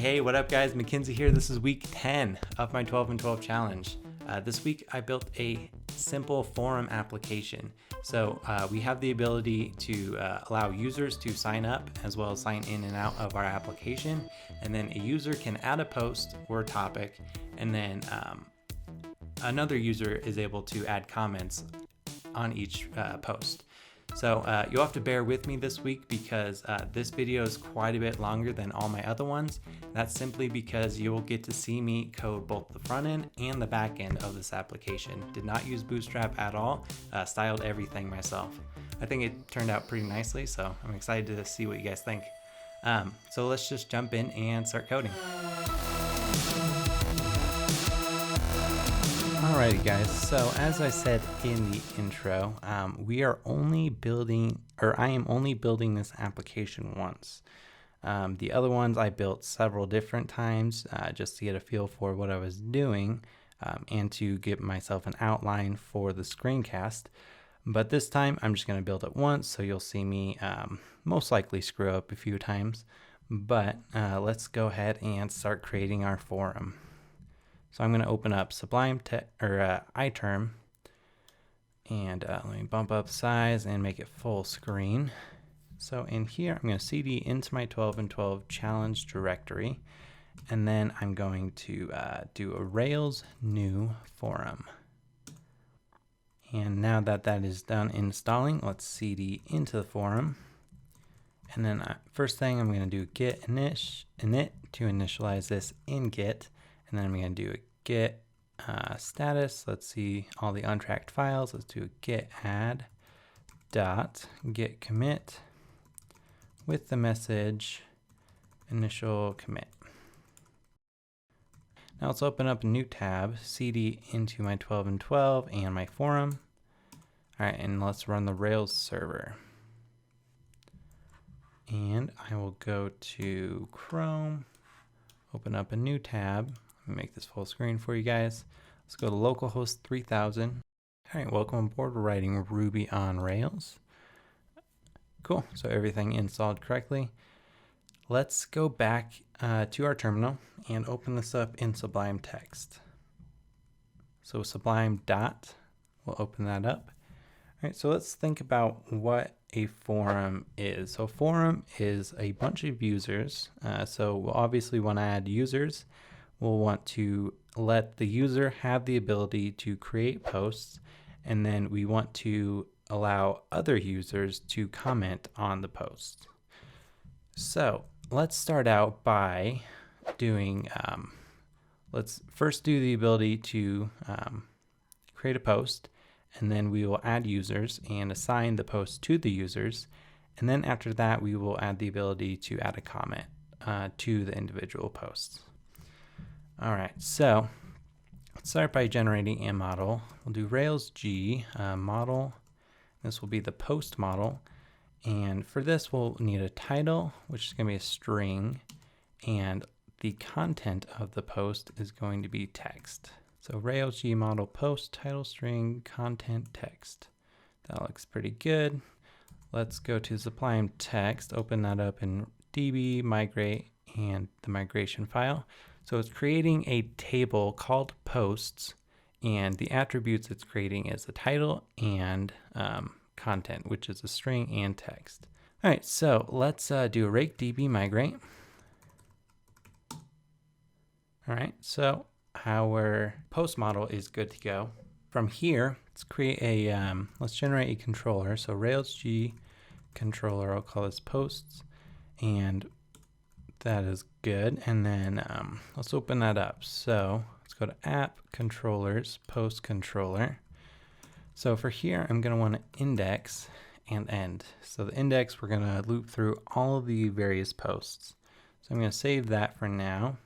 Hey, what up guys? Mackenzie here. This is week 10 of my 12 and 12 challenge. This week I built a simple forum application. So we have the ability to allow users to sign up as well as sign in and out of our application. And then a user can add a post or a topic, and then another user is able to add comments on each post. So you'll have to bear with me this week because this video is quite a bit longer than all my other ones. That's simply because you will get to see me code both the front end and the back end of this application. Did not use Bootstrap at all, styled everything myself. I think it turned out pretty nicely, so I'm excited to see what you guys think. So let's just jump in and start coding. Alrighty guys, so as I said in the intro, we are only building, or I am only building this application once. The other ones I built several different times just to get a feel for what I was doing and to give myself an outline for the screencast. But this time I'm just going to build it once, so you'll see me most likely screw up a few times. But let's go ahead and start creating our forum. So I'm going to open up Sublime iTerm, and let me bump up size and make it full screen. So in here, I'm going to cd into my 12 and 12 challenge directory, and then I'm going to do a Rails new forum. And now that that is done installing, let's cd into the forum. And then first thing I'm going to do git init to initialize this in Git. And then I'm going to do a git status. Let's see all the untracked files. Let's do a git add dot git commit with the message initial commit. Now let's open up a new tab, cd into my 12 and 12 and my forum. All right, and let's run the Rails server. And I will go to Chrome, open up a new tab. Let me make this full screen for you guys. Let's go to localhost 3000. All right, welcome aboard. We're writing Ruby on Rails. Cool, so everything installed correctly. Let's go back to our terminal and open this up in Sublime Text. So Sublime dot, we'll open that up. All right, so let's think about what a forum is. So forum is a bunch of users. So we'll obviously want to add users. We'll want to let the user have the ability to create posts, and then we want to allow other users to comment on the post. So let's start out by doing, let's first do the ability to create a post, and then we will add users and assign the post to the users. And then after that, we will add the ability to add a comment to the individual posts. All right, so let's start by generating a model. We'll do Rails G model. This will be the post model. And for this, we'll need a title, which is going to be a string. And the content of the post is going to be text. So Rails G model post title string content text. That looks pretty good. Let's go to Sublime Text, open that up in DB, migrate, and the migration file. So it's creating a table called posts, and the attributes it's creating is the title and content, which is a string and text. All right, so let's do a rake db migrate. All right, so our post model is good to go. From here, let's create a, let's generate a controller. So Rails G controller, I'll call this posts, and that is good. And then let's open that up. So let's go to app controllers, post controller. So for here, I'm going to want to index and end. So the index, we're going to loop through all of the various posts. So I'm going to save that for now.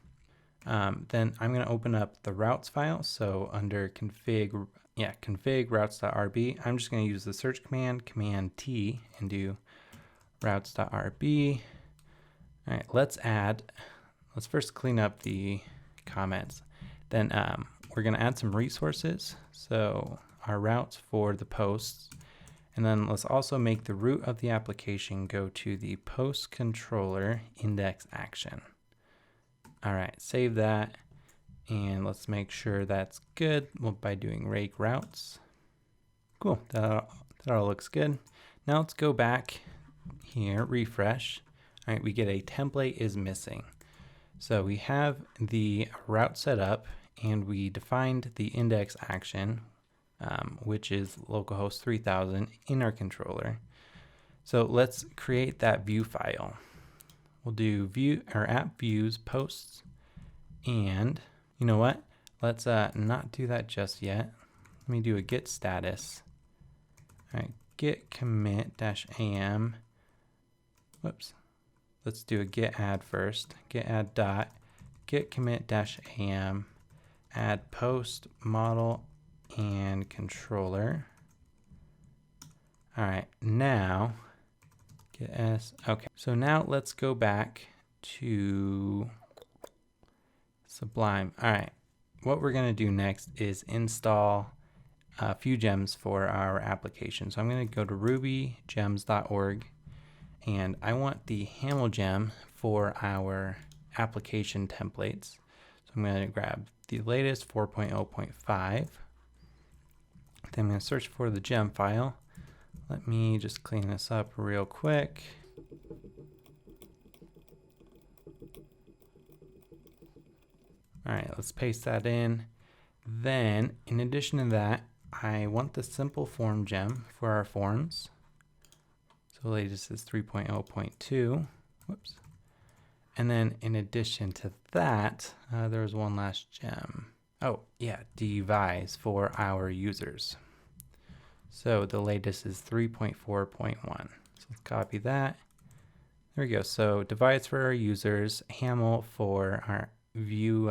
Then I'm going to open up the routes file. So under config routes.rb, I'm just going to use the search command, command T, and do routes.rb. All right, let's first clean up the comments. Then we're going to add some resources. So our routes for the posts. And then let's also make the root of the application go to the post controller index action. All right, save that. And let's make sure that's good by doing rake routes. Cool, that all looks good. Now let's go back here, refresh. All right, we get a template is missing. So we have the route set up and we defined the index action, which is localhost 3000 in our controller. So let's create that view file. We'll do view or app views posts, and you know what? Let's not do that just yet. Let me do a git status. All right, git commit -am. Whoops. Let's do a git add first. Git add dot git commit -am add post model and controller. All right, now git s. Okay, so now let's go back to Sublime. All right, what we're gonna do next is install a few gems for our application. So I'm gonna go to rubygems.org, and I want the HAML gem for our application templates. So I'm gonna grab the latest 4.0.5. Then I'm gonna search for the gem file. Let me just clean this up real quick. All right, let's paste that in. Then, in addition to that, I want the simple form gem for our forms. So latest is 3.0.2. Whoops. And then in addition to that, there was one last gem. Oh, yeah, devise for our users. So the latest is 3.4.1. So let's copy that. There we go. So devise for our users, HAML for our view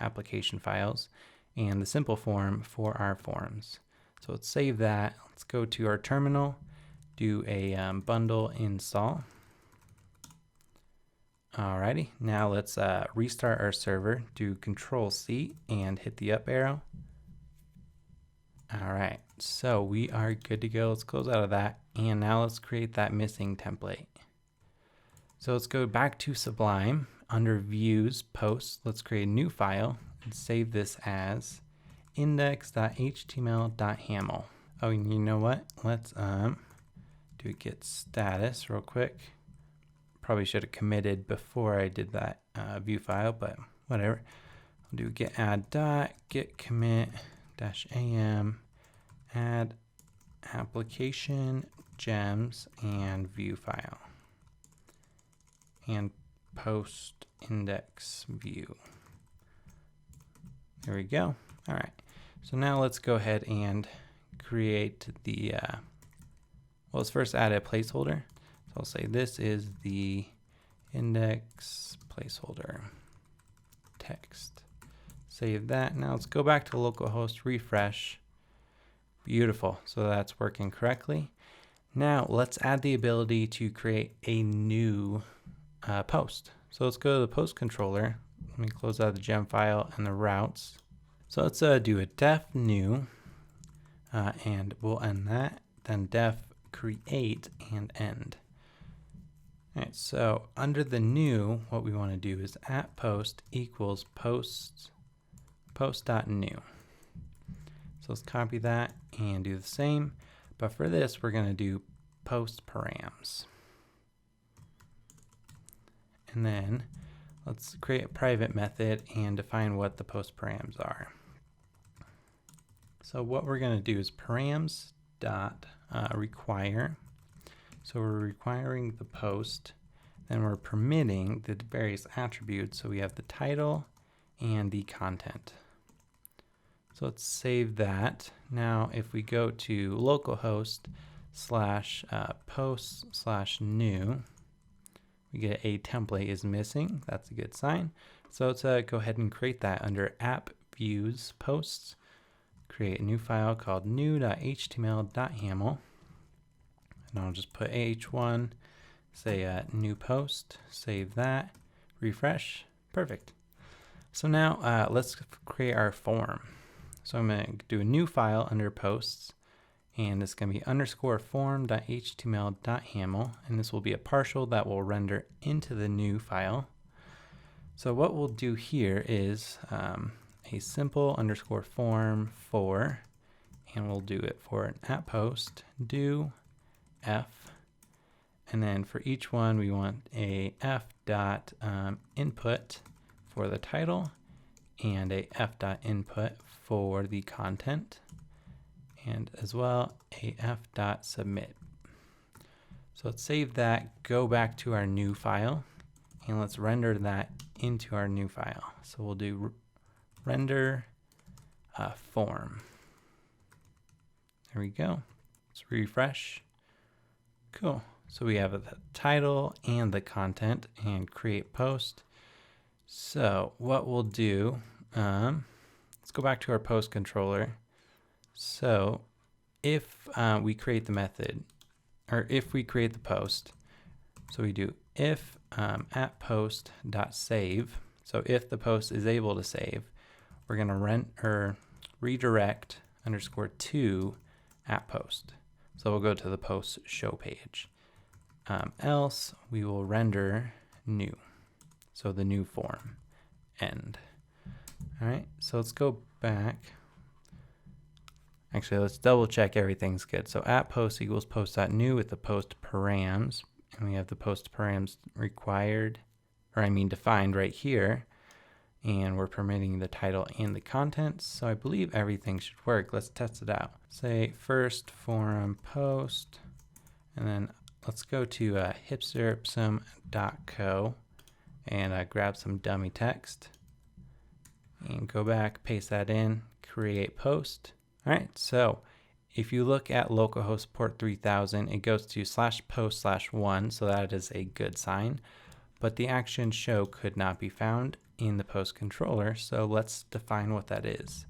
application files, and the simple form for our forms. So let's save that. Let's go to our terminal, do a bundle install. Alrighty, now let's restart our server, do Control-C and hit the up arrow. Alright, so we are good to go. Let's close out of that, and now let's create that missing template. So let's go back to Sublime. Under Views, Posts, let's create a new file and save this as index.html.haml. Oh, and you know what? Let's do a git status real quick. Probably should have committed before I did that view file, but whatever. I'll do git add dot git commit -am add application gems and view file and post index view. There we go. All right. So now let's go ahead and create the, well, let's first add a placeholder. So I'll say this is the index placeholder text. Save that. Now let's go back to localhost, refresh. Beautiful. So that's working correctly. Now let's add the ability to create a new post. So let's go to the post controller. Let me close out the gem file and the routes. So let's do a def new, and we'll end that. Then def create and end. All right, so under the new, what we want to do is at post equals post.new. So let's copy that and do the same. But for this, we're going to do post params. And then let's create a private method and define what the post params are. So what we're going to do is params dot require. So we're requiring the post, then we're permitting the various attributes. So we have the title and the content. So let's save that. Now if we go to localhost /post/new, we get a template is missing. That's a good sign. So let's go ahead and create that under app views posts. Create a new file called new.html.haml. And I'll just put AH1, say new post, save that, refresh. Perfect. So now let's create our form. So I'm going to do a new file under posts, and it's going to be _form.html.haml, and this will be a partial that will render into the new file. So what we'll do here is a simple underscore form for, and we'll do it for an at post do f, and then for each one we want a f dot input for the title and a f dot input for the content, and as well a f dot submit. So let's save that, go back to our new file, and let's render that into our new file. So we'll do render form. There we go. Let's refresh. Cool. So we have the title and the content and create post. So what we'll do, let's go back to our post controller. So if we create the method, or if we create the post, so we do if at post dot save. So if the post is able to save, we're going to redirect underscore to at post. So we'll go to the post show page. Else we will render new. So the new form end. All right, so let's go back. Actually, let's double check everything's good. So at post equals post.new with the post params, and we have the post params required, or I mean defined right here, and we're permitting the title and the contents. So I believe everything should work. Let's test it out. Say first forum post, and then let's go to hipsteripsum.co and grab some dummy text and go back, paste that in, create post. All right, so if you look at localhost port 3000, it goes to /post/1, so that is a good sign. But the action show could not be found in the post controller, so let's define what that is.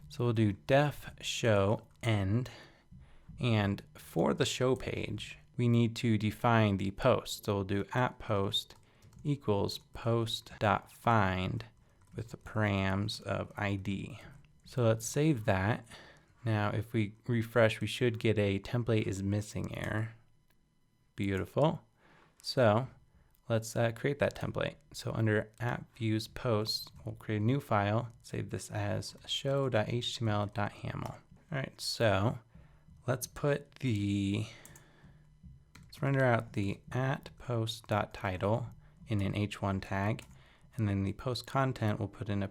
So we'll do def show end, and for the show page, we need to define the post. So we'll do at post equals post.find with the params of ID. So let's save that. Now if we refresh, we should get a template is missing error. Beautiful. So let's create that template. So under app views posts, we'll create a new file, save this as show.html.yaml. All right, so let's render out the at post.title in an h1 tag, and then the post content we'll put in a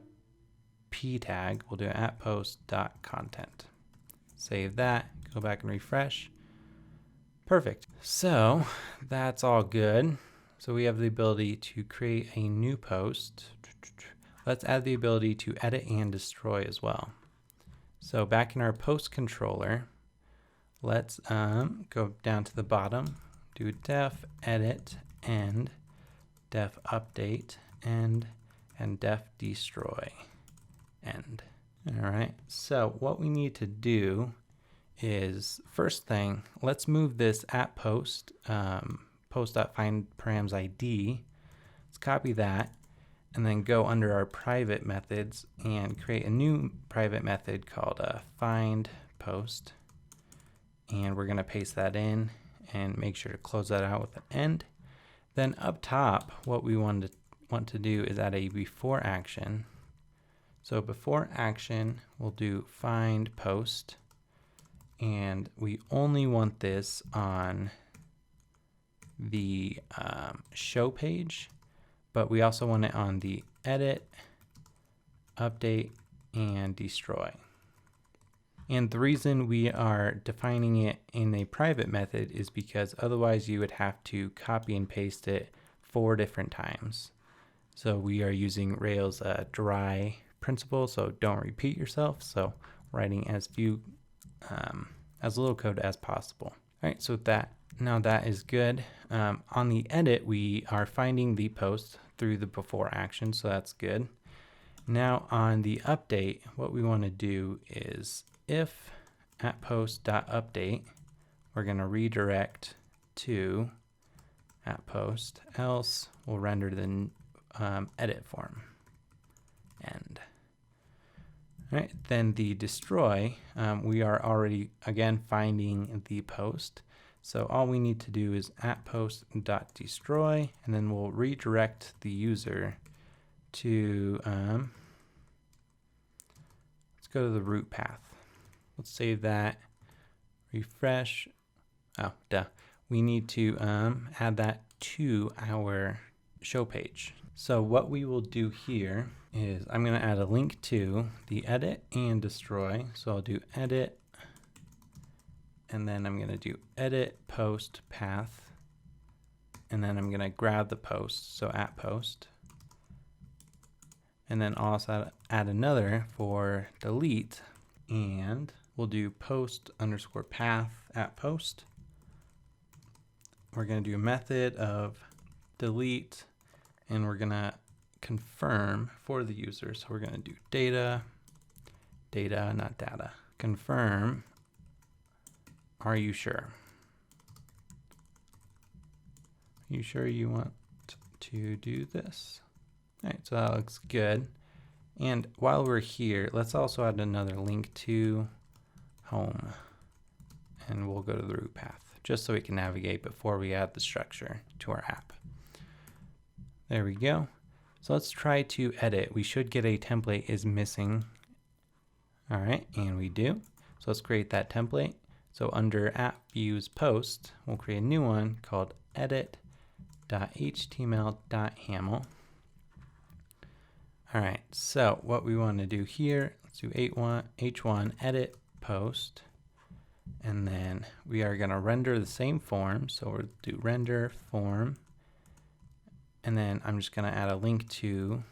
p tag. We'll do at post.content. Save that, go back and refresh. Perfect. So that's all good. So we have the ability to create a new post. Let's add the ability to edit and destroy as well. So back in our post controller, let's go down to the bottom, do def edit end, def update end, and def destroy end. All right, so what we need to do is, first thing, let's move this at post, post.find params ID. Let's copy that and then go under our private methods and create a new private method called find post. And we're going to paste that in and make sure to close that out with an end. Then up top, what we want to do is add a before action. So before action, we'll do find post, and we only want this on the show page, but we also want it on the edit, update, and destroy. And the reason we are defining it in a private method is because otherwise you would have to copy and paste it 4 different times. So we are using Rails dry principle, so don't repeat yourself. So writing as little code as possible. All right, so now that is good. On the edit, we are finding the post through the before action, so that's good. Now on the update, what we want to do is if at post.update, we're going to redirect to at post, else we'll render the edit form end. All right, then the destroy, we are already again finding the post. So all we need to do is at post.destroy, and then we'll redirect the user to, let's go to the root path. Let's save that, refresh. Oh, duh. We need to add that to our show page. So what we will do here is I'm going to add a link to the edit and destroy. So I'll do edit, and then I'm going to do edit post path, and then I'm going to grab the post, so at post, and then also add another for delete, and we'll do post underscore path at post. We're going to do a method of delete, and we're going to confirm for the user. So we're going to do data, not data. Confirm, are you sure? Are you sure you want to do this? All right, so that looks good. And while we're here, let's also add another link to home, and we'll go to the root path, just so we can navigate before we add the structure to our app. There we go. So let's try to edit. We should get a template is missing. All right, and we do. So let's create that template. So under app views post, we'll create a new one called edit.html.haml. All right, so what we want to do here, let's do h1 edit post, and then we are going to render the same form. So we'll do render form, and then I'm just going to add a link to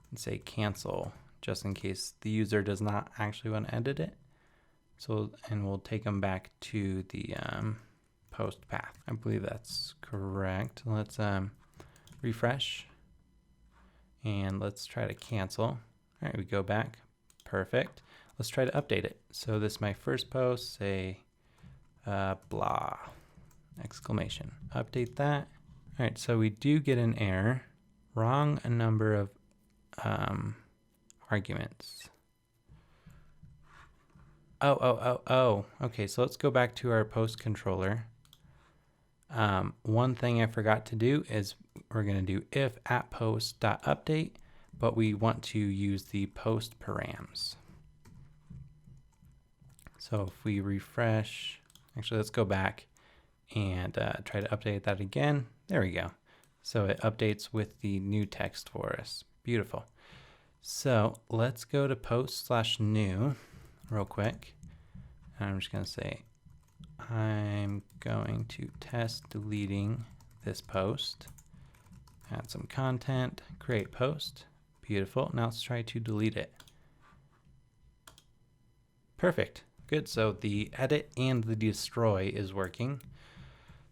and say cancel, just in case the user does not actually want to edit it. So, and we'll take them back to the post path. I believe that's correct. Let's refresh, and let's try to cancel. All right, we go back. Perfect. Let's try to update it. So this is my first post, say blah, exclamation. Update that. All right, so we do get an error. Wrong a number of arguments. Oh. Okay, so let's go back to our post controller. One thing I forgot to do is we're going to do if at post.update, but we want to use the post params. So if we refresh, actually let's go back and try to update that again. There we go. So it updates with the new text for us. Beautiful. So let's go to post/new real quick. And I'm just going to say, I'm going to test deleting this post, add some content, create post. Beautiful. Now let's try to delete it. Perfect. Good. So the edit and the destroy is working.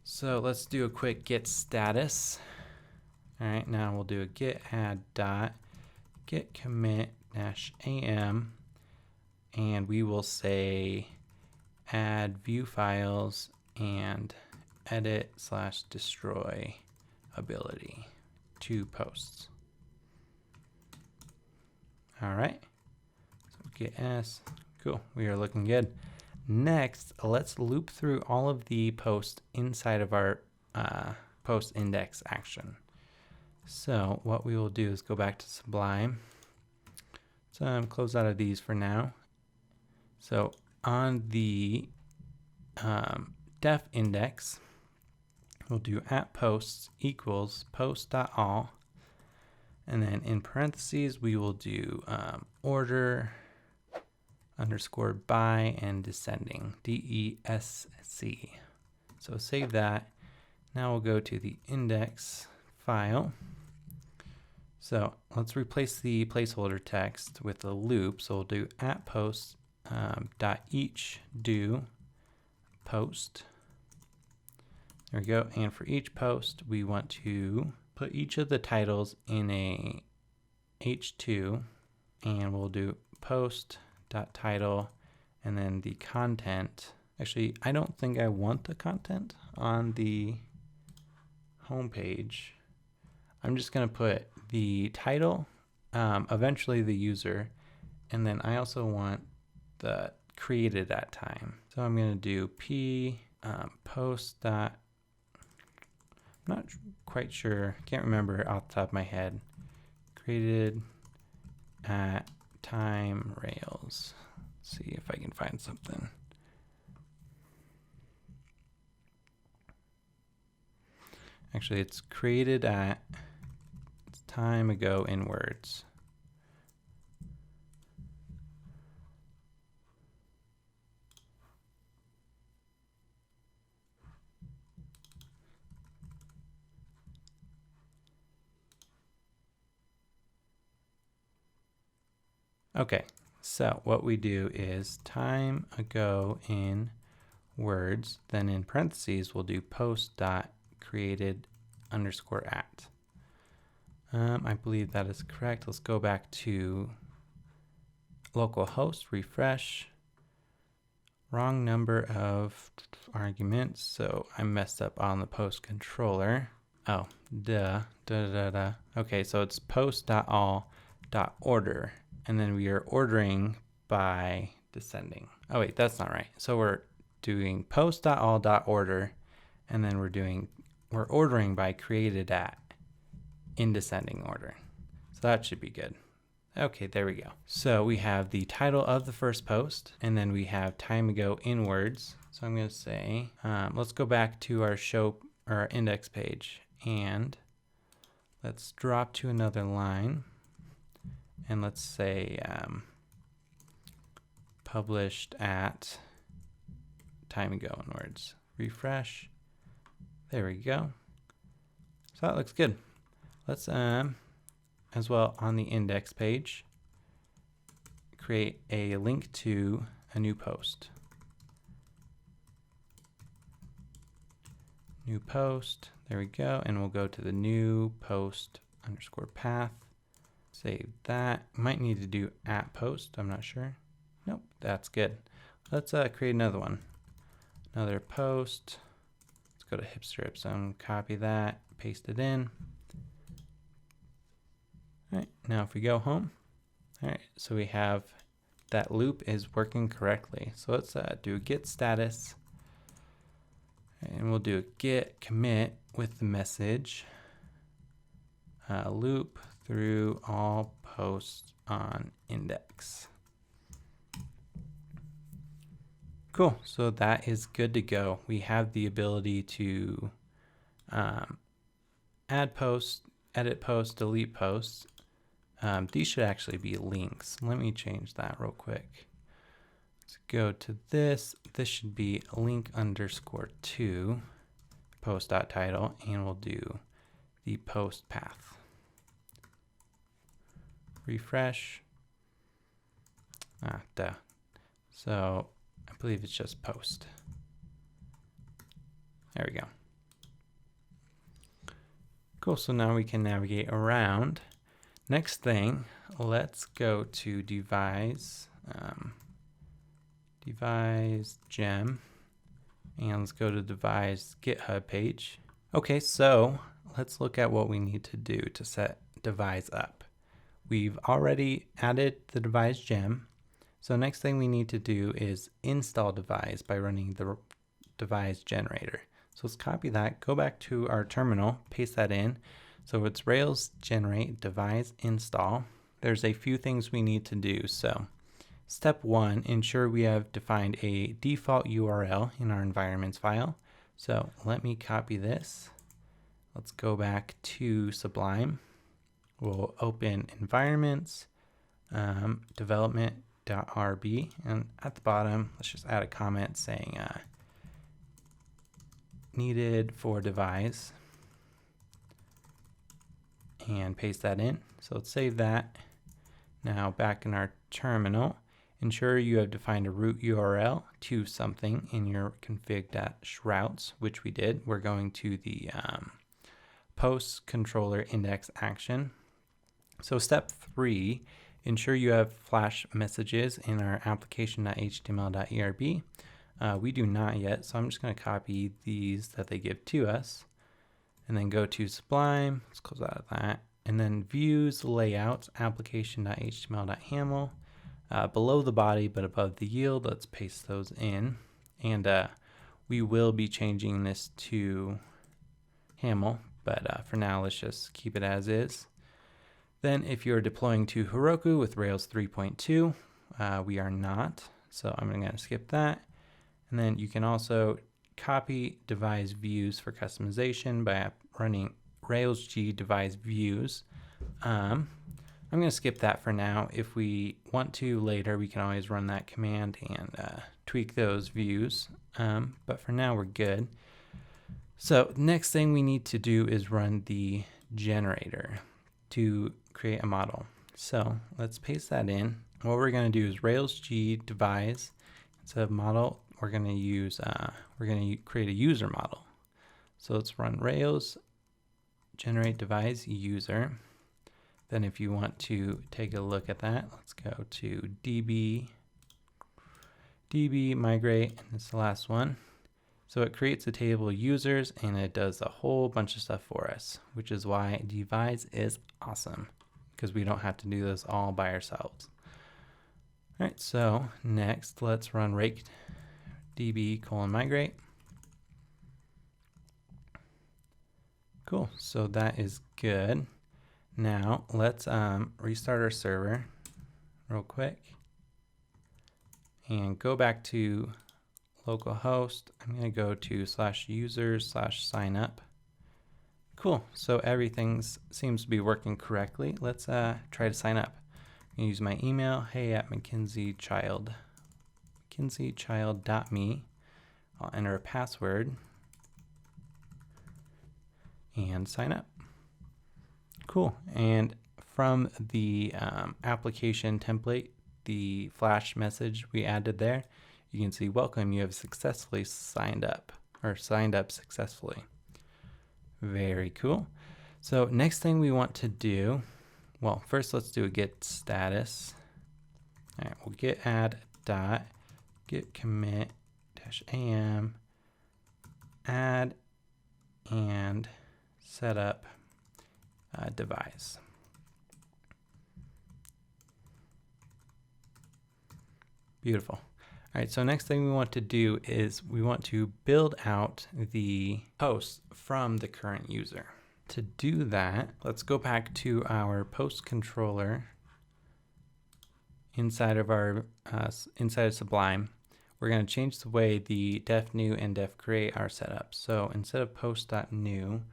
So let's do a quick git status. All right. Now we'll do a git add dot git commit -am, and we will say add view files and edit/destroy ability to posts. All right. So git s. Cool. We are looking good. Next, let's loop through all of the posts inside of our post index action. So what we will do is go back to Sublime. So close out of these for now. So on the def index, we'll do at posts equals post.all, and then in parentheses we will do order underscore by and descending, DESC. So save that. Now we'll go to the index file. So let's replace the placeholder text with a loop. So we'll do at post dot each do post. There we go. And for each post, we want to put each of the titles in a H2, and we'll do post dot title, and then the content. Actually, I don't think I want the content on the home page. I'm just going to put the title, eventually the user, and then I also want the created at time. So I'm going to do p post dot, I'm not quite sure, can't remember off the top of my head, created at time rails. Let's see if I can find something. Actually, it's created at time ago in words. Okay, so what we do is time ago in words, then in parentheses we'll do post dot created underscore at. I believe that is correct. Let's go back to localhost, refresh. Wrong number of arguments, so I messed up on the post controller. Oh, Okay, so it's post.all.order, and then we are ordering by descending. Oh wait, that's not right. So we're doing post.all.order, and then we're ordering by created at in descending order. So that should be good. Okay, there we go. So we have the title of the first post, and then we have time ago in words. So I'm going to say, let's go back to our our index page, and let's drop to another line, and let's say published at time ago in words. Refresh. There we go. So that looks good. Let's as well on the index page create a link to a new post. New post, there we go, and we'll go to the new post underscore path. Save that. Might need to do at post, I'm not sure. Nope, that's good. Let's create another one. Another post. Let's go to hipster ipsum, copy that, paste it in. All right, now if we go home, all right, so we have that loop is working correctly. So let's do a git status, and we'll do a git commit with the message loop through all posts on index. Cool, so that is good to go. We have the ability to add posts, edit posts, delete posts. These should actually be links. Let me change that real quick. Let's go to this. This should be link underscore to post.title, and we'll do the post path. Refresh. So I believe it's just post. There we go. Cool, so now we can navigate around. Next thing, let's go to devise gem, and let's go to devise GitHub page. Okay, so let's look at what we need to do to set devise up. We've already added the devise gem, so next thing we need to do is install devise by running the devise generator. So let's copy that, go back to our terminal, paste that in. So it's Rails generate devise install. There's a few things we need to do. So step 1, ensure we have defined a default URL in our environments file. So let me copy this. Let's go back to Sublime. We'll open environments, development.rb, and at the bottom, let's just add a comment saying needed for devise, and paste that in. So let's save that. Now back in our terminal, ensure you have defined a root URL to something in your config.shroutes, which we did. We're going to the post controller index action. So step 3, ensure you have flash messages in our application.html.erb. We do not yet, so I'm just going to copy these that they give to us, and then go to Sublime. Let's close out of that, and then views, layouts, application.html.haml. Below the body but above the yield, let's paste those in, and we will be changing this to haml, but for now let's just keep it as is. Then if you're deploying to Heroku with Rails 3.2, we are not. So I'm going to skip that. And then you can also copy devise views for customization by running Rails G devise views. I'm going to skip that for now. If we want to later, we can always run that command and tweak those views. But for now, we're good. So next thing we need to do is run the generator to create a model. So let's paste that in. What we're going to do is Rails G devise. Instead of model, we're going to use, create a user model. So let's run Rails generate devise user. Then if you want to take a look at that, let's go to db migrate, and it's the last one. So it creates a table of users and it does a whole bunch of stuff for us, which is why devise is awesome, because we don't have to do this all by ourselves. All right, so next let's run rake db:migrate. Cool, so that is good. Now let's restart our server real quick and go back to localhost. I'm going to go to /users/signup. Cool, so everything seems to be working correctly. Let's try to sign up. I'm going to use my email, hey@mckinseychild.me. I'll enter a password and sign up. Cool, and from the application template, the flash message we added there, you can see, welcome, you have successfully signed up, or signed up successfully. Very cool. So next thing we want to do, well, first let's do a git status. All right, we'll git add dot git commit -am add and set up devise. Beautiful. All right, so next thing we want to do is we want to build out the posts from the current user. To do that, let's go back to our post controller inside of our inside of Sublime. We're going to change the way the def new and def create are set up. So instead of post.new,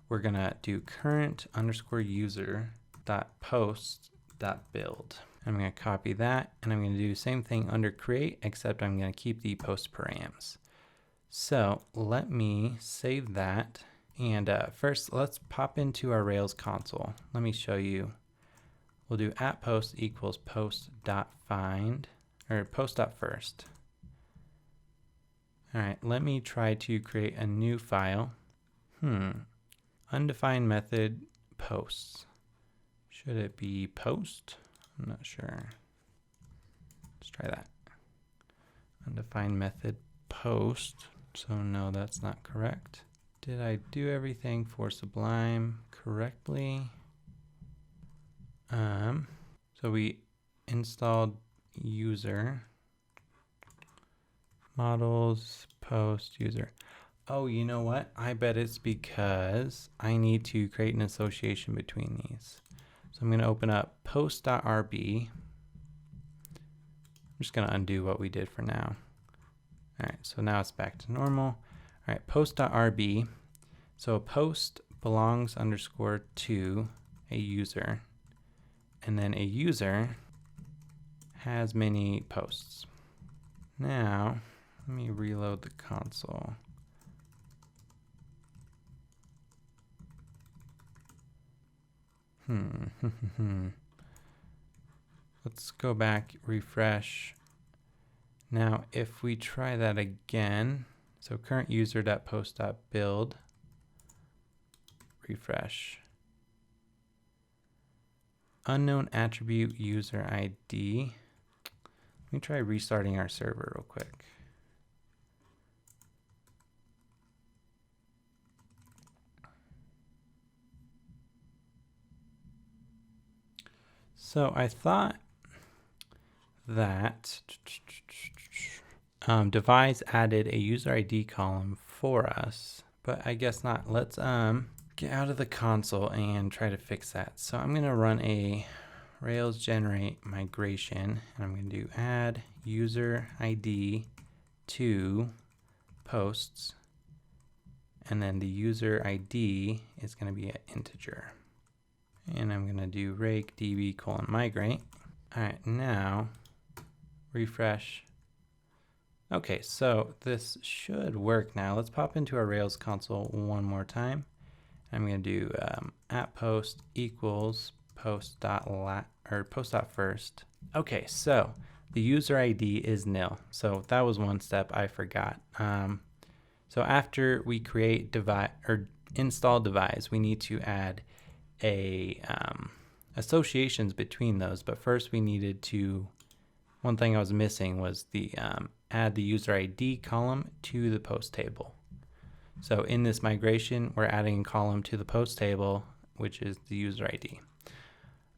we're going to do current_user.post.build. I'm going to copy that, and I'm going to do the same thing under create, except I'm going to keep the post params. So let me save that. And first, let's pop into our Rails console. Let me show you. We'll do @post equals post.find, or post.first. All right, let me try to create a new file. Undefined method posts. Should it be post? I'm not sure. Let's try that. Undefined method post. So no, that's not correct. Did I do everything for Sublime correctly? So we installed user, models, post, user. Oh, you know what? I bet it's because I need to create an association between these. So I'm going to open up post.rb. I'm just going to undo what we did for now. All right, so now it's back to normal. All right, post.rb. So a post belongs _to a user, and then a user has many posts. Now, let me reload the console. Let's go back, refresh. Now, if we try that again, so current user.post.build, refresh. Unknown attribute user ID. Let me try restarting our server real quick. So I thought that devise added a user ID column for us, but I guess not. Let's get out of the console and try to fix that. So I'm going to run a Rails generate migration, and I'm going to do add user ID to posts, and then the user ID is going to be an integer. And I'm going to do rake db:/migrate. All right, now refresh. Okay, so this should work now. Let's pop into our Rails console one more time. I'm going to do @post equals post.first. Okay, so the user ID is nil. So that was one step I forgot. So after we create install devise, we need to add a associations between those. But first we needed to, one thing I was missing was the add the user ID column to the post table. So in this migration, we're adding a column to the post table, which is the user ID.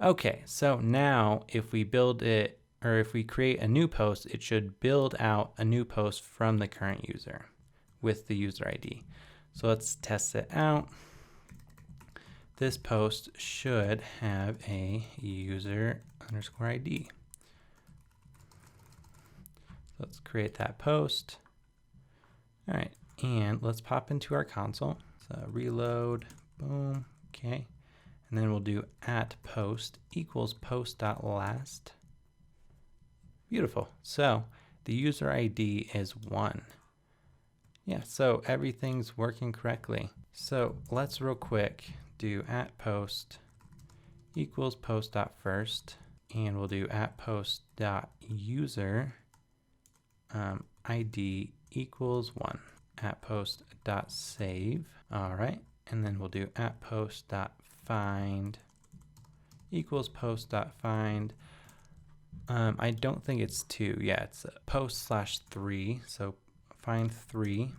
Okay, so now if we build it, or if we create a new post, it should build out a new post from the current user with the user ID. So let's test it out. This post should have a user_ID. Let's create that post. All right, and let's pop into our console. So reload, boom, okay. And then we'll do @post equals post.last. Beautiful. So the user ID is 1. Yeah, so everything's working correctly. So let's real quick do @post equals post.first, and we'll do @post.user ID equals 1. @post.save. All right, and then we'll do @post.find equals post.find. I don't think it's 2. Yeah, it's post/3. So find 3. And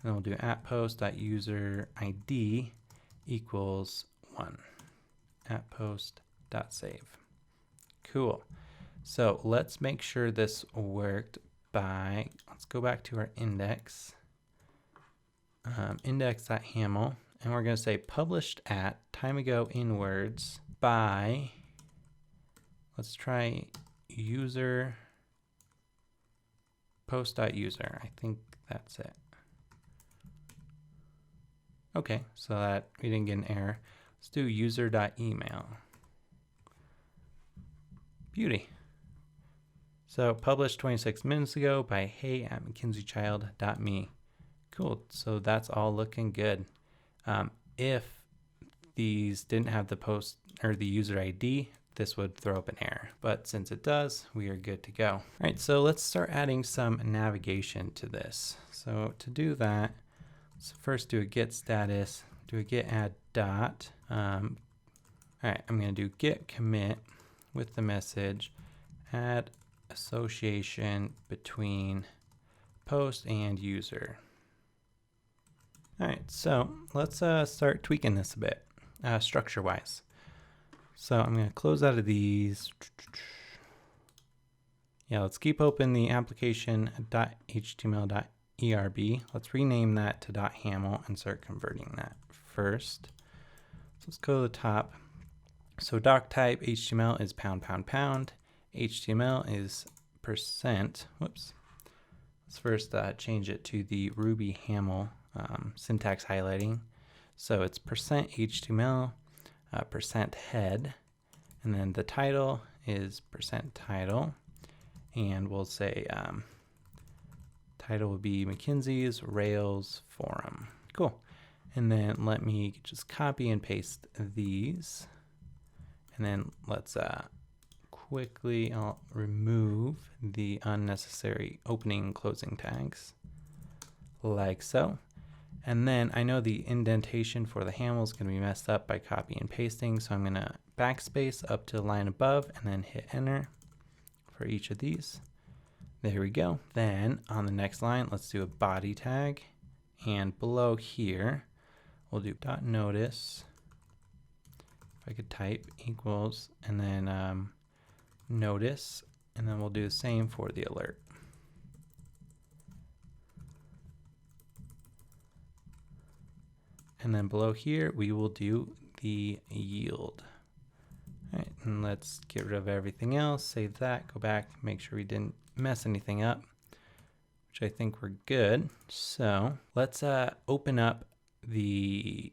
then we'll do @post.user ID equals 1. @post.save. Cool. So let's make sure this worked by, let's go back to our index, index.haml, and we're going to say published at time ago in words by, let's try user post.user. I think that's it. Okay, so that we didn't get an error. Let's do user.email. Beauty. So published 26 minutes ago by hey@mckinseychild.me. Cool, so that's all looking good. If these didn't have the post or the user ID, this would throw up an error. But since it does, we are good to go. All right, so let's start adding some navigation to this. So to do that, let's first do a git status, do a git add dot. All right, I'm gonna do git commit with the message, add association between post and user. All right, so let's start tweaking this a bit, structure-wise. So I'm going to close out of these. Yeah, let's keep open the application.html.erb. Let's rename that to .haml and start converting that first. So let's go to the top. So doc type HTML is ###. HTML is %. Whoops. Let's first change it to the Ruby HAML syntax highlighting. So it's %HTML, %head, and then the title is %title, and we'll say title will be McKinsey's Rails Forum. Cool. And then let me just copy and paste these, and then let's quickly I'll remove the unnecessary opening and closing tags like so. And then I know the indentation for the HAML is going to be messed up by copy and pasting, so I'm going to backspace up to the line above and then hit enter for each of these. There we go. Then on the next line, let's do a body tag, and below here we'll do .notice, if I could type, equals, and then notice, and then we'll do the same for the alert. And then below here, we will do the yield. All right, and let's get rid of everything else, save that, go back, make sure we didn't mess anything up, which I think we're good. So let's open up the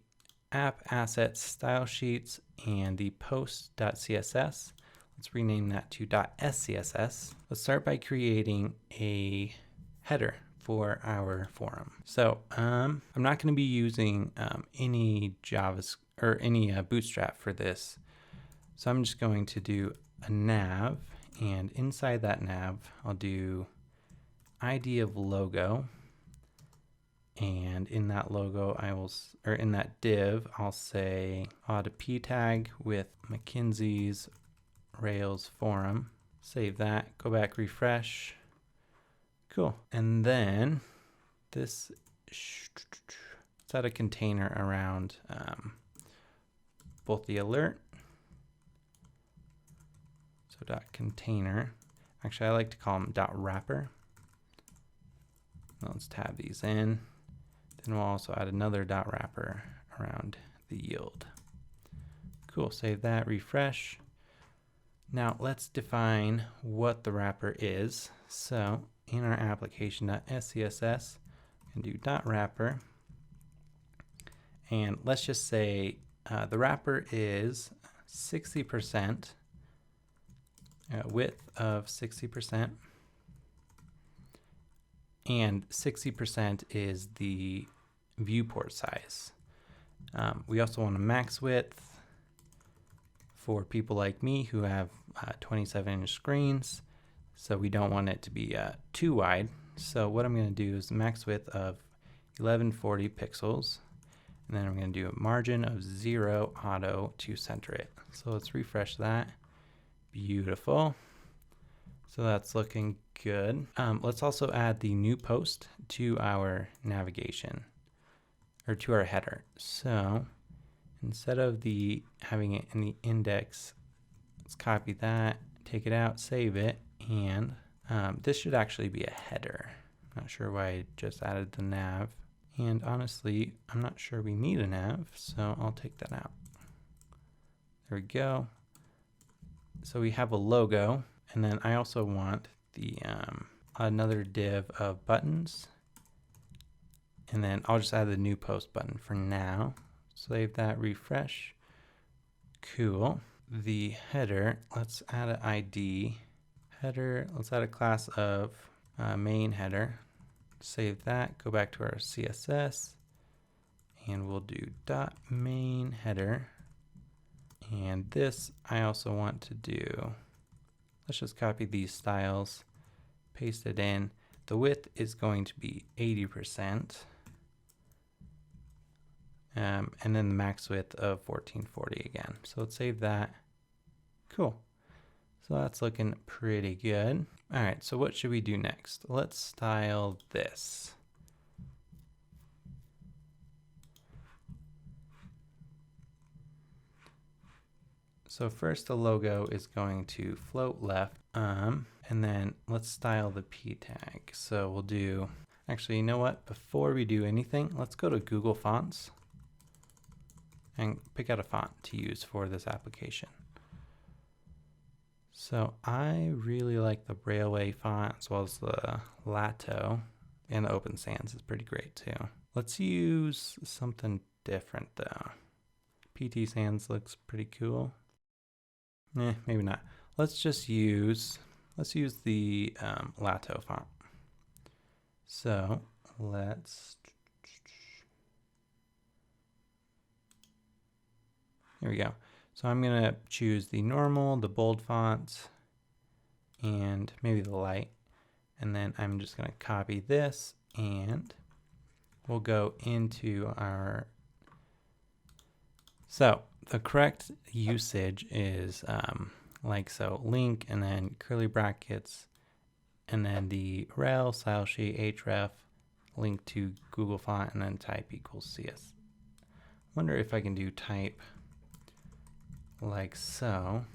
app assets style sheets and the post.css. Let's rename that to .scss. Let's start by creating a header for our forum. So I'm not going to be using any JavaScript or any Bootstrap for this. So I'm just going to do a nav, and inside that nav, I'll do ID of logo. And in that logo, in that div, I'll say add a p tag with McKinsey's Rails forum. Save that, go back, refresh. Cool. And then let's add a container around both the alert. So .container. Actually, I like to call them .wrapper. Let's tab these in. Then we'll also add another .wrapper around the yield. Cool, save that, refresh. Now let's define what the wrapper is. So in our application.scss, we can do .wrapper. And let's just say the wrapper is 60%, width of 60%, and 60% is the viewport size. We also want a max width for people like me who have 27-inch screens, so we don't want it to be too wide. So what I'm going to do is max width of 1140 pixels, and then I'm going to do a margin of 0 auto to center it. So let's refresh that. Beautiful. So that's looking good. Let's also add the new post to our navigation, or to our header. So instead of having it in the index, let's copy that, take it out, save it, and this should actually be a header. Not sure why I just added the nav. And honestly, I'm not sure we need a nav, so I'll take that out. There we go. So we have a logo, and then I also want the another div of buttons, and then I'll just add the new post button for now. Save that, refresh. Cool. The header, let's add an ID. Header, let's add a class of main header. Save that, go back to our CSS, and we'll do .main header. And this I also want to do, let's just copy these styles, paste it in. The width is going to be 80%. And then the max width of 1440 again. So let's save that. Cool. So that's looking pretty good. All right, so what should we do next? Let's style this. So first the logo is going to float left, and then let's style the p tag. So we'll do, actually, you know what? Before we do anything, let's go to Google Fonts and pick out a font to use for this application. So I really like the Railway font, as well as the Lato, and the Open Sans is pretty great too. Let's use something different though. PT Sans looks pretty cool. Maybe not. Let's use the Lato font. So here we go. So I'm gonna choose the normal, the bold font, and maybe the light. And then I'm just gonna copy this, and we'll go into our, so the correct usage is like so, link and then curly brackets, and then the rel style sheet href, link to Google font, and then type equals CS. Wonder if I can do type like so.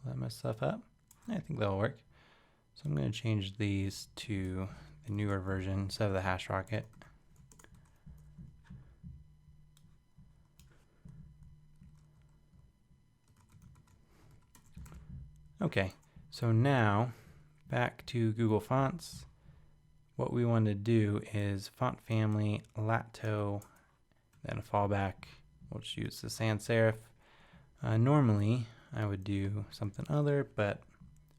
Will that mess stuff up? I think that'll work. So I'm going to change these to the newer version instead of the hash rocket. Okay, so now back to Google Fonts. What we want to do is font family, Lato, then a fallback. We'll just use the sans serif. Normally, I would do something other,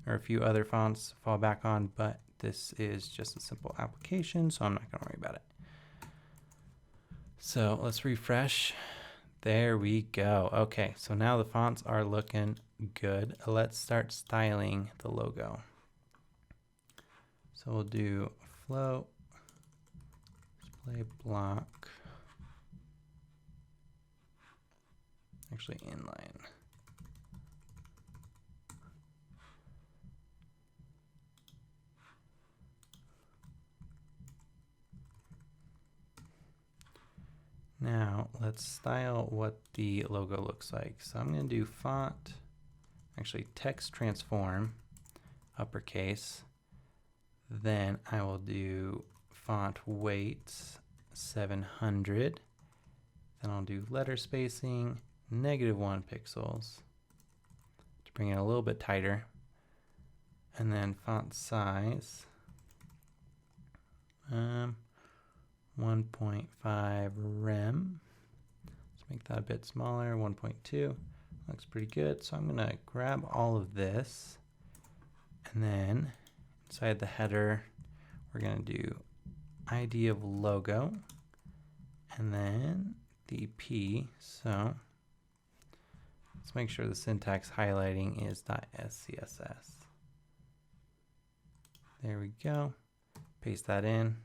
or a few other fonts to fall back on, but this is just a simple application, so I'm not going to worry about it. So let's refresh. There we go. Okay, so now the fonts are looking good. Let's start styling the logo. So we'll do float, display block, actually inline. Now let's style what the logo looks like. So I'm going to do font, actually text transform, uppercase. Then I will do font weight 700. Then I'll do letter spacing -1 pixels to bring it a little bit tighter. And then font size 1.5 rem. Let's make that a bit smaller, 1.2. Looks pretty good. So I'm going to grab all of this, and then inside the header, we're going to do ID of logo, and then the P. So let's make sure the syntax highlighting is .scss. There we go. Paste that in.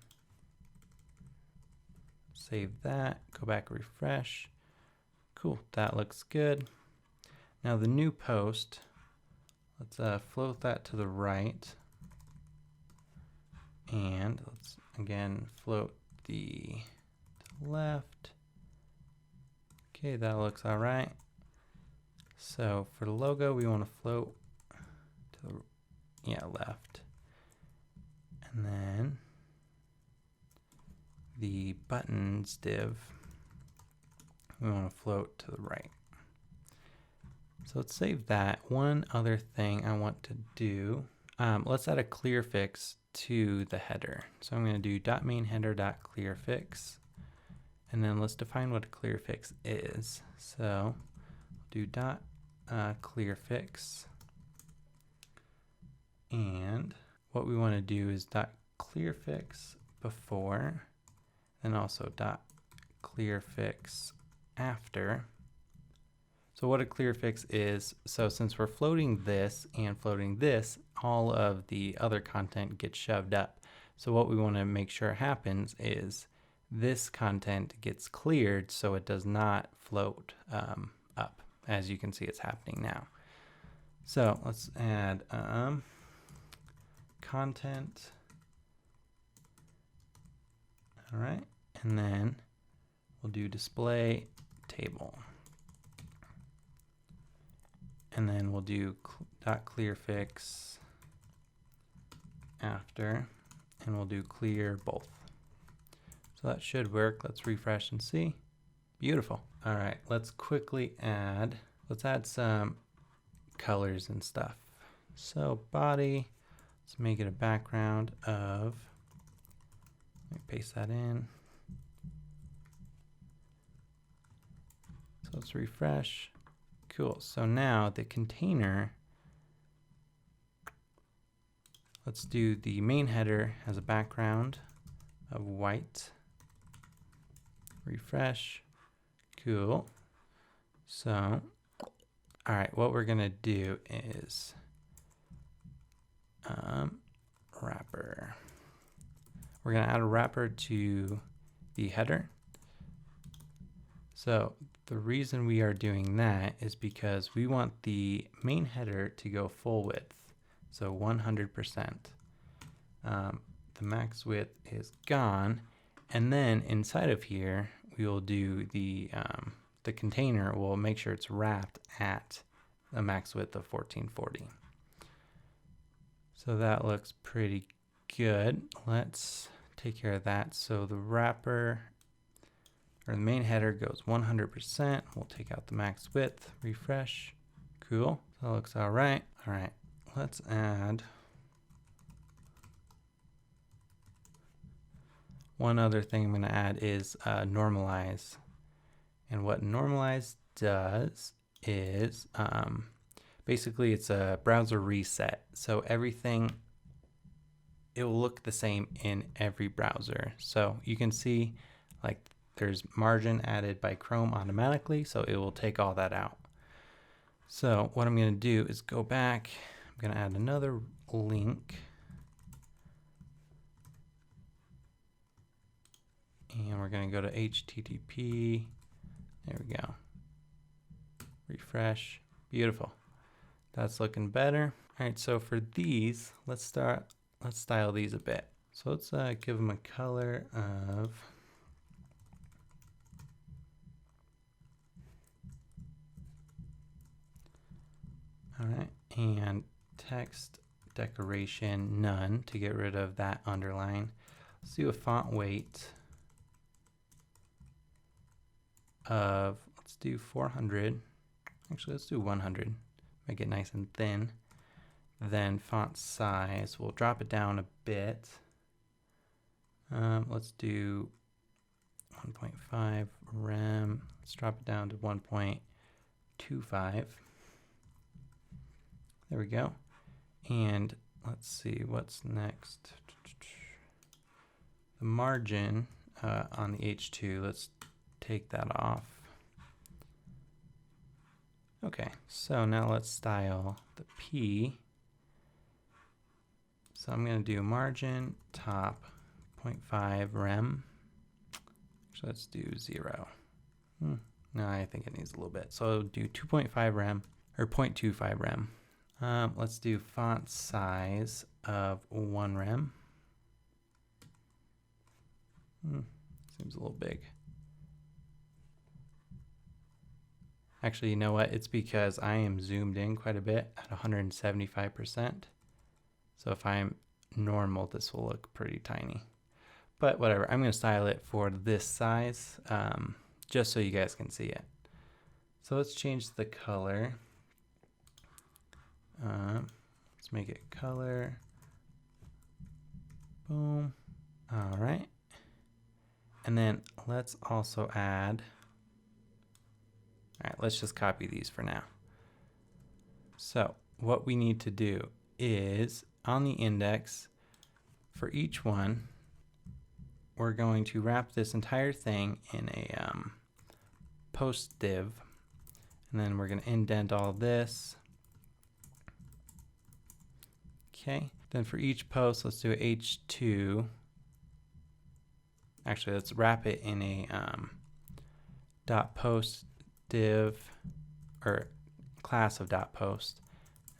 Save that. Go back, refresh. Cool. That looks good. Now the new post. Let's float that to the right. And let's again float to the left. Okay, that looks all right. So for the logo, we want to float to the left. And then the buttons div, we want to float to the right. So let's save that. One other thing I want to do, let's add a clear fix to the header. So I'm going to do .mainHeader.clearFix, and then let's define what a clear fix is. So do .clearFix, and what we want to do is .clearFix before, and also .clearFix after. So what a clear fix is, so since we're floating this and floating this, all of the other content gets shoved up. So what we want to make sure happens is this content gets cleared so it does not float up. As you can see, it's happening now. So let's add content. All right, and then we'll do display table. And then we'll do .clearFix after, and we'll do clear both. So that should work. Let's refresh and see. Beautiful. All right, let's add some colors and stuff. So body, let's make it a background of, let me paste that in. So let's refresh. Cool, so now the container, let's do the main header as a background of white. Refresh, cool. So, all right, what we're gonna do is wrapper. We're gonna add a wrapper to the header. So the reason we are doing that is because we want the main header to go full width, so 100%. The max width is gone, and then inside of here we will do the container. We'll make sure it's wrapped at a max width of 1440. So that looks pretty good. Let's take care of that. So the wrapper, or the main header, goes 100%. We'll take out the max width, refresh. Cool. So that looks all right. All right. let's add one other thing I'm going to add is normalize. And what normalize does is basically it's a browser reset. So everything, it will look the same in every browser. So you can see like there's margin added by Chrome automatically, so it will take all that out. So what I'm going to do is go back. I'm going to add another link. And we're going to go to HTTP. There we go. Refresh. Beautiful. That's looking better. All right, so for these, let's style these a bit. So let's give them a color of all right, and text decoration none to get rid of that underline. Let's do a font weight of, let's do 400. Actually, let's do 100. Make it nice and thin. Then font size, we'll drop it down a bit. Let's do 1.5 rem. Let's drop it down to 1.25. There we go. And let's see what's next. The margin on the H2, let's take that off. Okay, so now let's style the P. So I'm going to do margin top 0.5 rem. So let's do 0. No, I think it needs a little bit. So I'll do 2.5 rem or 0.25 rem. Let's do font size of 1 rem. Seems a little big. Actually, you know what? It's because I am zoomed in quite a bit at 175%. So if I'm normal, this will look pretty tiny. But whatever, I'm going to style it for this size, just so you guys can see it. So let's change the color. Let's make it color. Boom. All right. And then let's also add, all right, let's just copy these for now. So what we need to do is on the index for each one, we're going to wrap this entire thing in a post div, and then we're going to indent all this. Okay, then for each post, let's do H2. Actually, let's wrap it in a dot post div or class of dot post,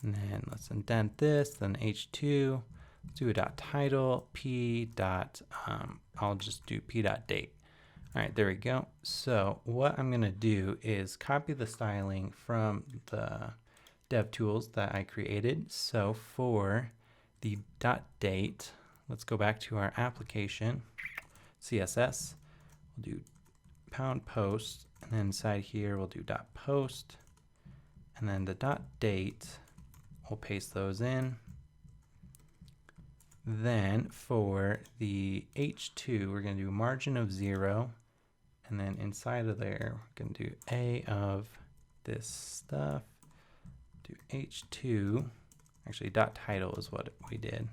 and then let's indent this. Then H2. Let's do a dot title p dot. I'll just do p dot date. All right, there we go. So what I'm gonna do is copy the styling from the dev tools that I created. So for the dot date, let's go back to our application CSS. We'll do pound post, and then inside here we'll do dot post, and then the dot date, we'll paste those in. Then for the H2, we're going to do margin of 0, and then inside of there, we're going to do A of this stuff, do H2, actually dot title is what we did,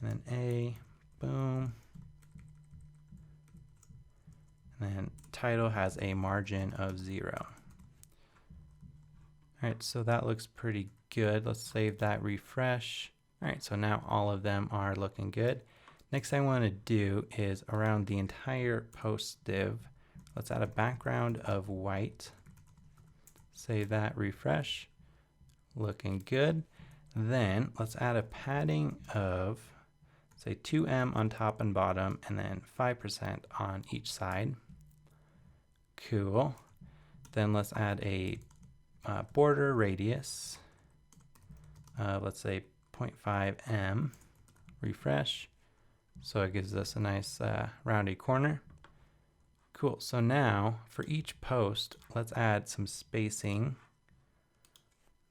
and then A, boom, and then title has a margin of 0. All right, so that looks pretty good. Let's save that, refresh. All right, so now all of them are looking good. Next I want to do is around the entire post div, let's add a background of white. Save that, refresh. Looking good. Then let's add a padding of, say, 2em on top and bottom, and then 5% on each side. Cool. Then let's add a border radius. Let's say 0.5em, refresh, so it gives us a nice roundy corner. Cool, so now for each post, let's add some spacing.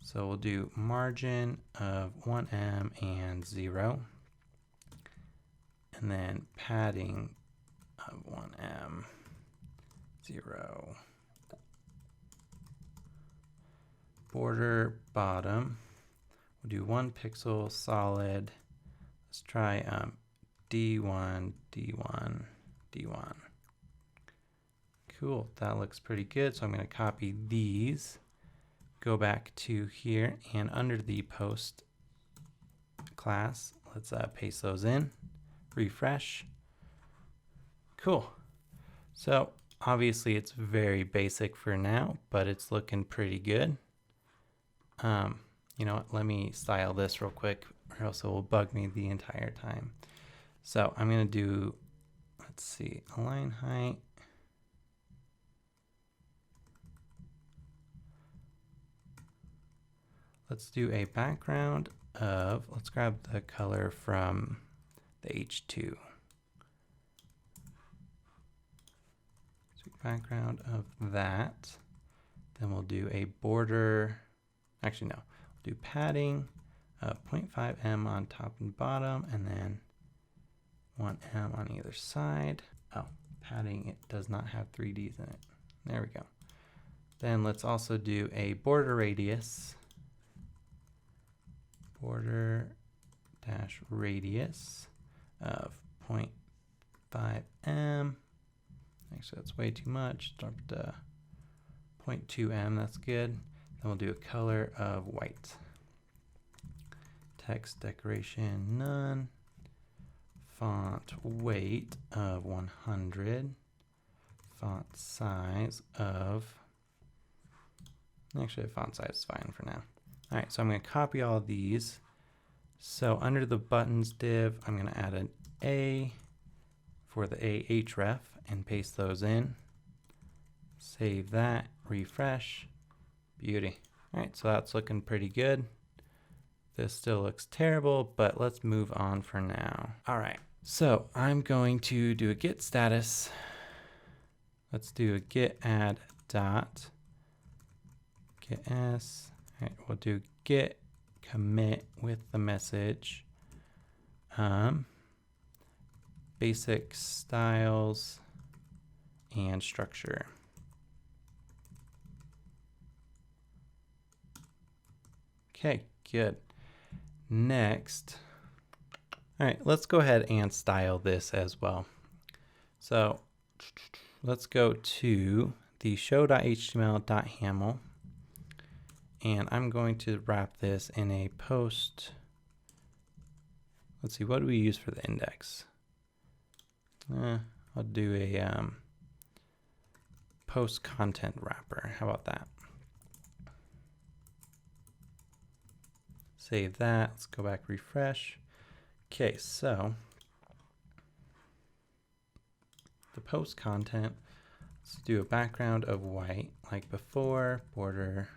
So we'll do margin of 1em and 0. And then padding of 1em, 0. Border bottom, we'll do 1 pixel solid. Let's try D1, D1, D1. Cool, that looks pretty good. So I'm going to copy these, go back to here, and under the post class, let's paste those in, refresh. Cool. So obviously it's very basic for now, but it's looking pretty good. You know what, let me style this real quick or else it will bug me the entire time. So I'm going to do, let's see, align height. Let's do a background of, let's grab the color from the H2. So background of that. Then we'll do a border, actually no, we'll do padding of 0.5em on top and bottom, and then 1em on either side. Oh, padding, it does not have 3Ds in it. There we go. Then let's also do a border radius. Border dash radius of 0.5em. Actually, that's way too much. Drop to 0.2em, that's good. Then we'll do a color of white. Text decoration, none. Font weight of 100. Font size of, actually font size is fine for now. All right, so I'm going to copy all of these. So under the buttons div, I'm going to add an A for the ahref and paste those in. Save that, refresh, beauty. All right, so that's looking pretty good. This still looks terrible, but let's move on for now. All right, so I'm going to do a git status. Let's do a git add dot git s. All right, we'll do git commit with the message. Basic styles and structure. Okay, good. Next, all right, let's go ahead and style this as well. So let's go to the show.html.haml, and I'm going to wrap this in a post. Let's see, what do we use for the index? I'll do a post content wrapper. How about that? Save that. Let's go back, refresh. Okay, so the post content, let's do a background of white like before, border.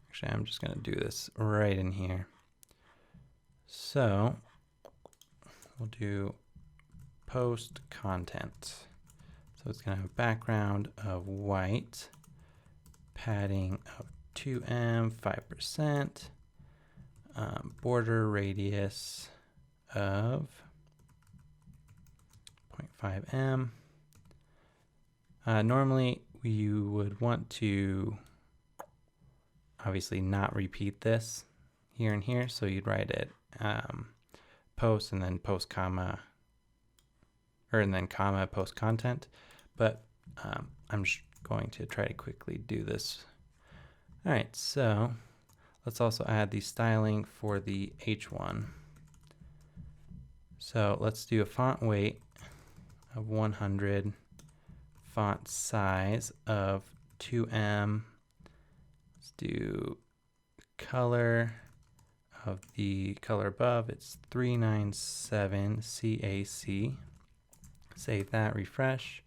Actually, I'm just going to do this right in here. So we'll do post content. So it's going to have a background of white, padding of 2em, 5%, border radius of 0.5em. Normally you would want to obviously not repeat this here and here, so you'd write it post and then post comma, or and then comma post content, but I'm just going to try to quickly do this. All right, so let's also add the styling for the H1. So let's do a font weight of 100, font size of 2em. Let's do color of the color above. It's 397 CAC. Save that, refresh.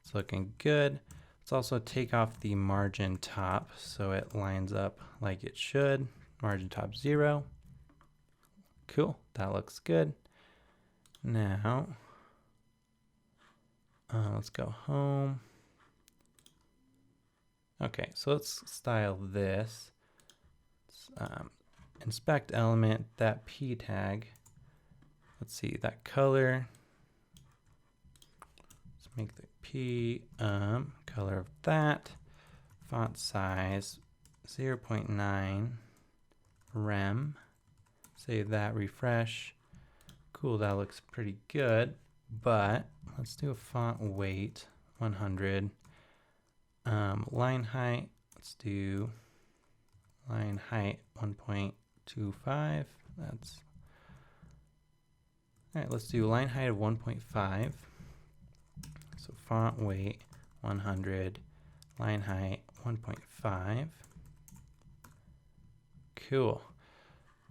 It's looking good. Let's also take off the margin top so it lines up like it should. Margin top 0. Cool, that looks good. Now, let's go home. Okay, so let's style this. inspect element, that p tag. Let's see, that color. Let's make the p color of that. Font size 0.9 rem. Save that, refresh. Cool, that looks pretty good. But let's do a font weight 100. Line height, let's do line height 1.25. That's all right. Let's do line height of 1.5. So font weight 100, line height 1.5. Cool.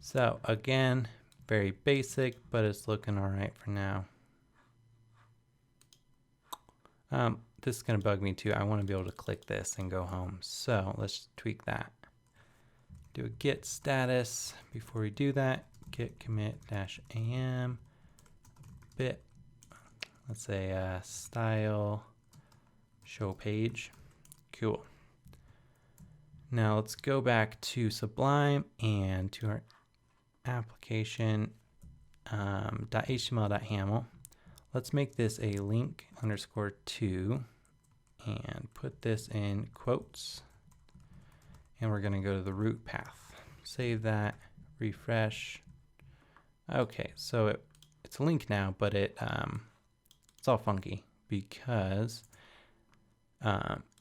So again, very basic, but it's looking all right for now. This is going to bug me too. I want to be able to click this and go home. So let's tweak that. Do a git status. Before we do that, git commit -am bit. Let's say style show page. Cool. Now let's go back to Sublime and to our application .html.yaml. Let's make this a link _to and put this in quotes. And we're going to go to the root path. Save that, refresh. Okay, so it's a link now, but it's all funky because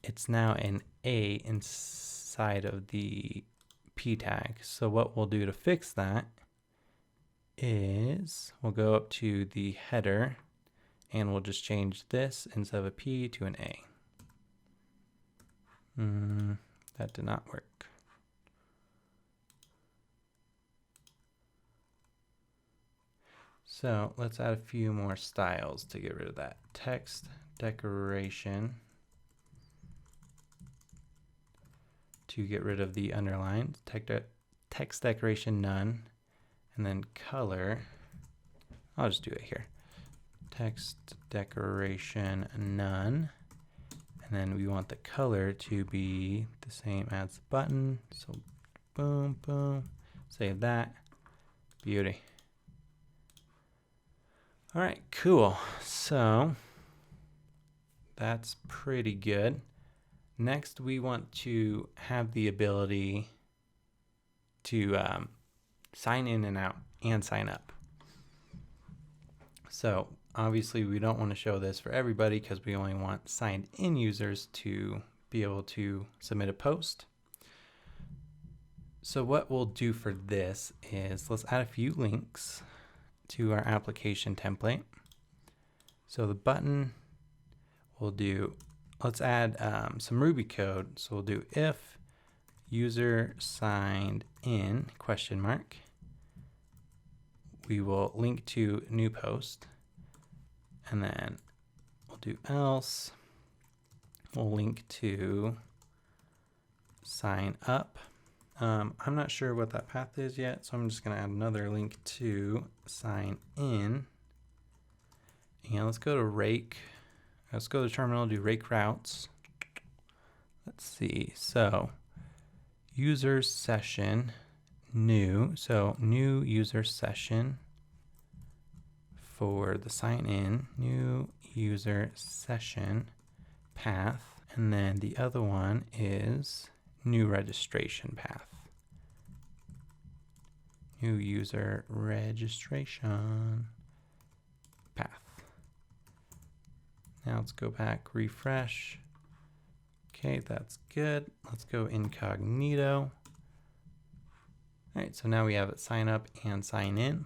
it's now an A inside of the p tag. So what we'll do to fix that is we'll go up to the header and we'll just change this instead of a P to an A. That did not work. So let's add a few more styles to get rid of that. Text decoration to get rid of the underline. Text decoration none. And then color, I'll just do it here. Text decoration none. And then we want the color to be the same as the button. So boom, boom, save that. Beauty. All right, cool. So that's pretty good. Next, we want to have the ability to sign in and out and sign up. So obviously we don't want to show this for everybody because we only want signed in users to be able to submit a post. So what we'll do for this is let's add a few links to our application template. So the button we'll do, let's add some Ruby code. So we'll do if user signed in ? We will link to new post, and then we'll do else. We'll link to sign up. I'm not sure what that path is yet, so I'm just going to add another link to sign in. And let's go to rake. Let's go to terminal, do rake routes. Let's see. So user session new. So new user session for the sign in, new user session path. And then the other one is new registration path. New user registration path. Now let's go back, refresh. Okay, that's good. Let's go incognito. All right, so now we have it sign up and sign in.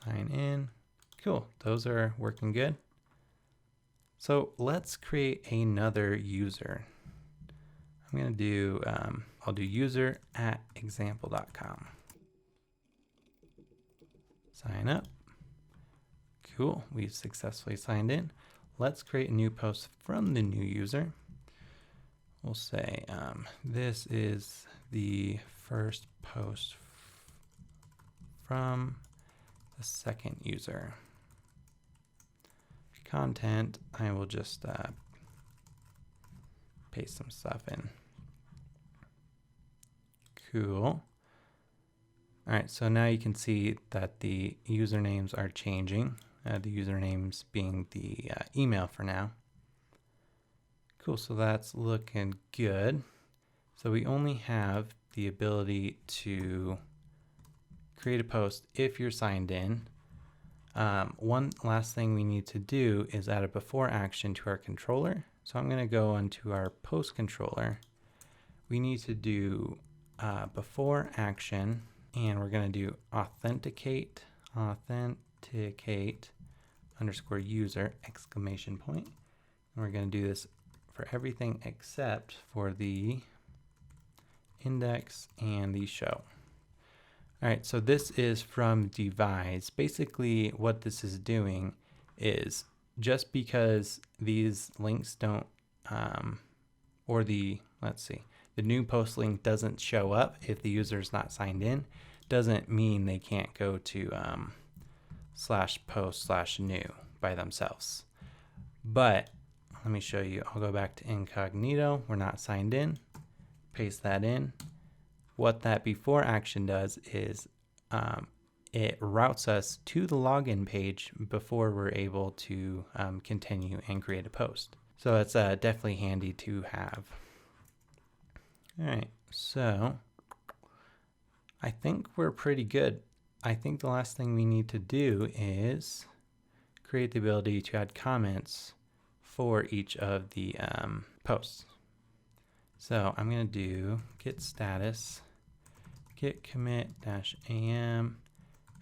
Sign in. Cool, those are working good. So let's create another user. I'm gonna do, I'll do user@example.com. Sign up. Cool, we've successfully signed in. Let's create a new post from the new user. We'll say, this is the first post from the second user. Content, I will just paste some stuff in. Cool. All right, so now you can see that the usernames are changing. The usernames being the email for now. Cool, so that's looking good. So we only have the ability to create a post if you're signed in. One last thing we need to do is add a before action to our controller. So I'm going to go onto our post controller. We need to do before action, and we're going to do authenticate underscore user exclamation point. And we're going to do this for everything except for the index and the show. All right, so this is from devise. Basically what this is doing is just because these links don't, the new post link doesn't show up if the user is not signed in, doesn't mean they can't go to /post/new by themselves. But let me show you. I'll go back to incognito. We're not signed in. Paste that in. What that before action does is it routes us to the login page before we're able to continue and create a post. So it's definitely handy to have. All right, so I think we're pretty good. I think the last thing we need to do is create the ability to add comments for each of the posts. So I'm going to do git status, git commit -am,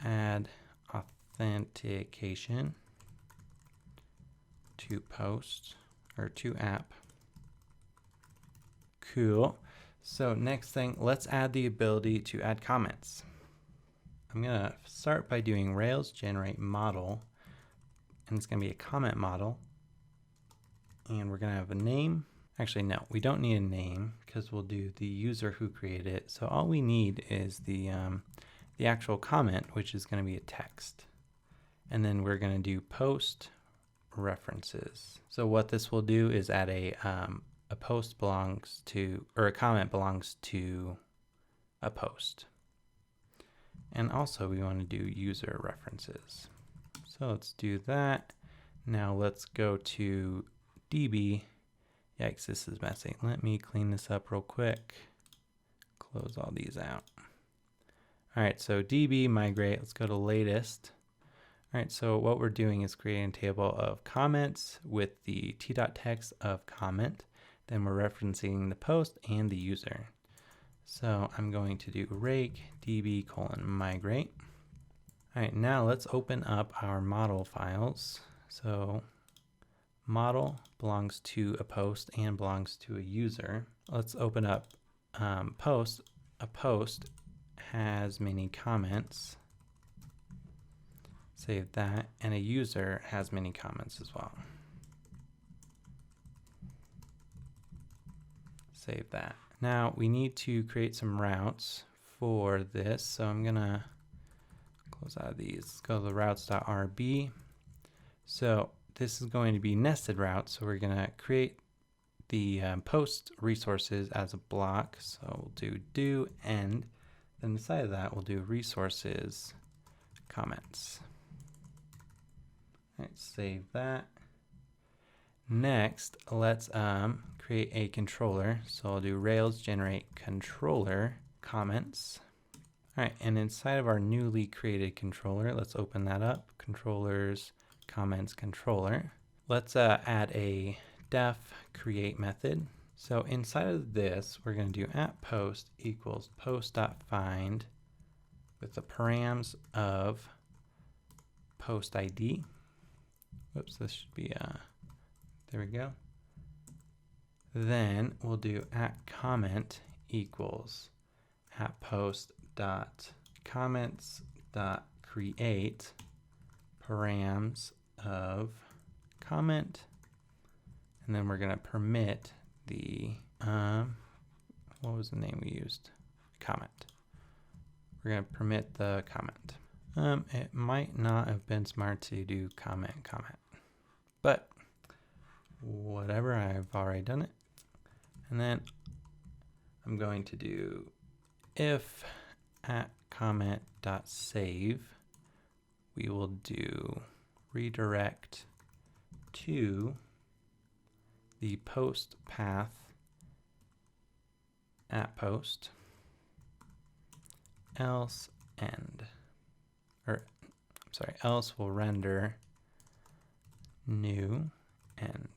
add authentication to post or to app. Cool. So next thing, let's add the ability to add comments. I'm going to start by doing Rails generate model, and it's going to be a comment model. And we're going to have a name. Actually, no, we don't need a name because we'll do the user who created it. So all we need is the actual comment, which is going to be a text. And then we're going to do post references. So what this will do is add a post belongs to, or a comment belongs to a post. And also we want to do user references. So let's do that. Now let's go to DB. Yikes, this is messy. Let me clean this up real quick. Close all these out. All right, so DB migrate, let's go to latest. All right, so what we're doing is creating a table of comments with the t.text of comment. Then we're referencing the post and the user. So I'm going to do rake db:/migrate. All right, now let's open up our model files. So model belongs to a post and belongs to a user. Let's open up post. A post has many comments. Save that. And a user has many comments as well. Save that. Now we need to create some routes for this. So I'm gonna close out of these. Let's go to the routes.rb. So this is going to be nested routes. So we're gonna create the post resources as a block. So we'll do end. Then inside of that, we'll do resources comments. All right, save that. Next, let's create a controller. So I'll do Rails generate controller comments. All right, and inside of our newly created controller, let's open that up. Controllers, comments, controller. Let's add a def create method. So inside of this, we're going to do @post equals post.find with the params of post ID. Whoops, this should be there we go. Then we'll do @comment equals @post.comments.create params of comment, and then we're going to permit the what was the name we used? Comment. We're going to permit the comment. It might not have been smart to do comment, but whatever, I've already done it. And then I'm going to do if at comment.save, we will do redirect to the post path at post, else end, or I'm sorry, else will render new end.